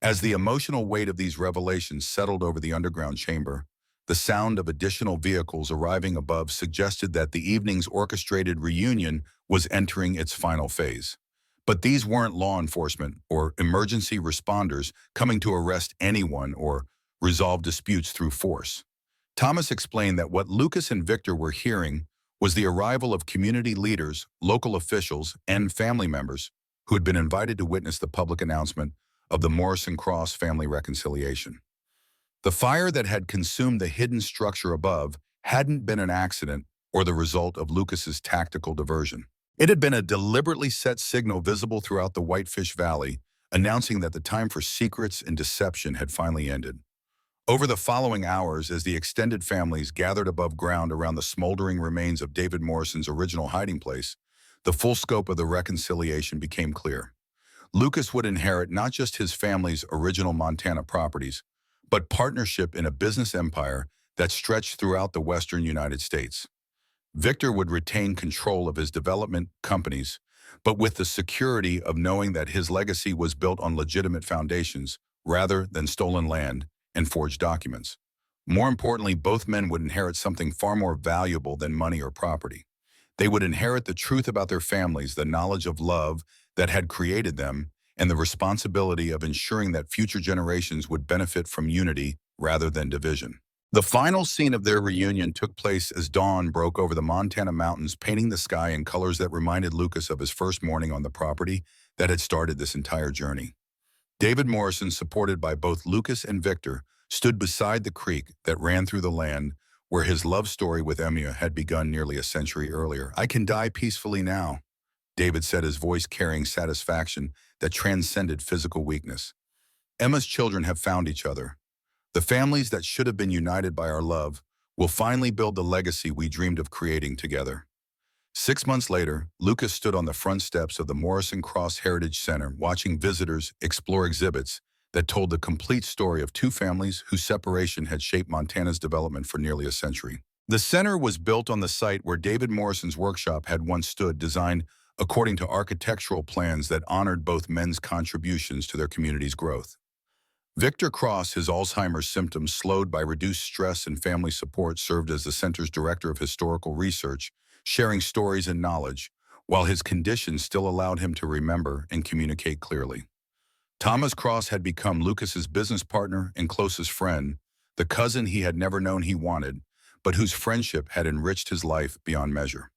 As the emotional weight of these revelations settled over the underground chamber, the sound of additional vehicles arriving above suggested that the evening's orchestrated reunion was entering its final phase. But these weren't law enforcement or emergency responders coming to arrest anyone or resolve disputes through force. Thomas explained that what Lucas and Victor were hearing was the arrival of community leaders, local officials, and family members who had been invited to witness the public announcement of the Morrison Cross family reconciliation. The fire that had consumed the hidden structure above hadn't been an accident or the result of Lucas's tactical diversion. It had been a deliberately set signal visible throughout the Whitefish Valley, announcing that the time for secrets and deception had finally ended. Over the following hours, as the extended families gathered above ground around the smoldering remains of David Morrison's original hiding place, the full scope of the reconciliation became clear. Lucas would inherit not just his family's original Montana properties, but partnership in a business empire that stretched throughout the western United States. Victor would retain control of his development companies, but with the security of knowing that his legacy was built on legitimate foundations rather than stolen land and forged documents. More importantly, both men would inherit something far more valuable than money or property. They would inherit the truth about their families, the knowledge of love that had created them, and the responsibility of ensuring that future generations would benefit from unity rather than division. The final scene of their reunion took place as dawn broke over the Montana mountains, painting the sky in colors that reminded Lucas of his first morning on the property that had started this entire journey. David Morrison, supported by both Lucas and Victor, stood beside the creek that ran through the land where his love story with Emma had begun nearly a century earlier. "I can die peacefully now," David said, his voice carrying satisfaction that transcended physical weakness. "Emma's children have found each other. The families that should have been united by our love will finally build the legacy we dreamed of creating together." 6 months later, Lucas stood on the front steps of the Morrison Cross Heritage Center, watching visitors explore exhibits that told the complete story of two families whose separation had shaped Montana's development for nearly a century. The center was built on the site where David Morrison's workshop had once stood, designed according to architectural plans that honored both men's contributions to their community's growth. Victor Cross, his Alzheimer's symptoms slowed by reduced stress and family support, served as the center's director of historical research, sharing stories and knowledge, while his condition still allowed him to remember and communicate clearly. Thomas Cross had become Lucas's business partner and closest friend, the cousin he had never known he wanted, but whose friendship had enriched his life beyond measure.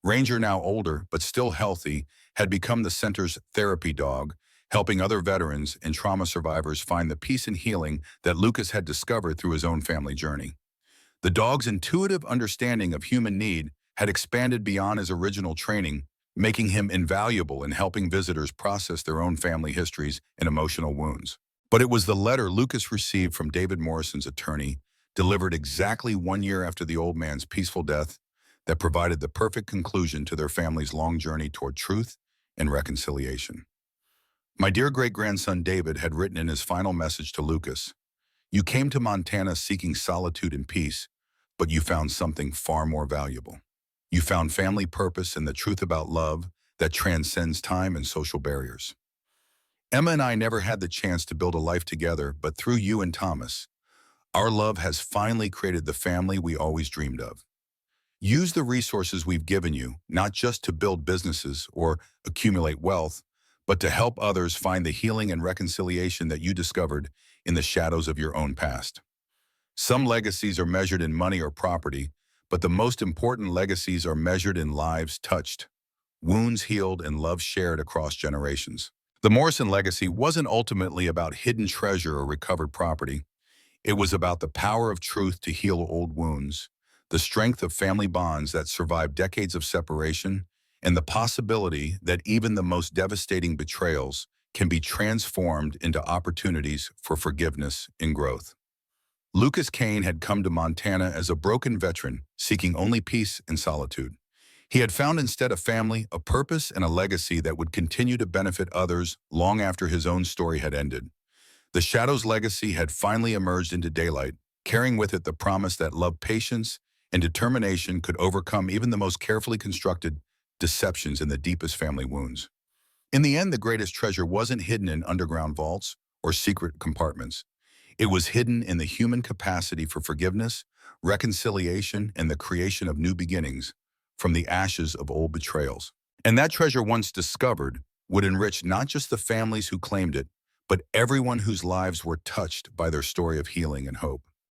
Ranger, now older but still healthy, had become the center's therapy dog, helping other veterans and trauma survivors find the peace and healing that Lucas had discovered through his own family journey. The dog's intuitive understanding of human need had expanded beyond his original training, making him invaluable in helping visitors process their own family histories and emotional wounds. But it was the letter Lucas received from David Morrison's attorney, delivered exactly 1 year after the old man's peaceful death, that provided the perfect conclusion to their family's long journey toward truth and reconciliation. "My dear great-grandson David," had written in his final message to Lucas, "you came to Montana seeking solitude and peace, but you found something far more valuable. You found family purpose and the truth about love that transcends time and social barriers. Emma and I never had the chance to build a life together, but through you and Thomas, our love has finally created the family we always dreamed of. Use the resources we've given you, not just to build businesses or accumulate wealth, but to help others find the healing and reconciliation that you discovered in the shadows of your own past. Some legacies are measured in money or property, but the most important legacies are measured in lives touched, wounds healed, and love shared across generations." The Morrison legacy wasn't ultimately about hidden treasure or recovered property. It was about the power of truth to heal old wounds, the strength of family bonds that survive decades of separation, and the possibility that even the most devastating betrayals can be transformed into opportunities for forgiveness and growth. Lucas Kane had come to Montana as a broken veteran, seeking only peace and solitude. He had found instead a family, a purpose, and a legacy that would continue to benefit others long after his own story had ended. The Shadow's legacy had finally emerged into daylight, carrying with it the promise that love, patience, and determination could overcome even the most carefully constructed deceptions in the deepest family wounds. In the end, the greatest treasure wasn't hidden in underground vaults or secret compartments. It was hidden in the human capacity for forgiveness, reconciliation, and the creation of new beginnings from the ashes of old betrayals. And that treasure, once discovered, would enrich not just the families who claimed it, but everyone whose lives were touched by their story of healing and hope.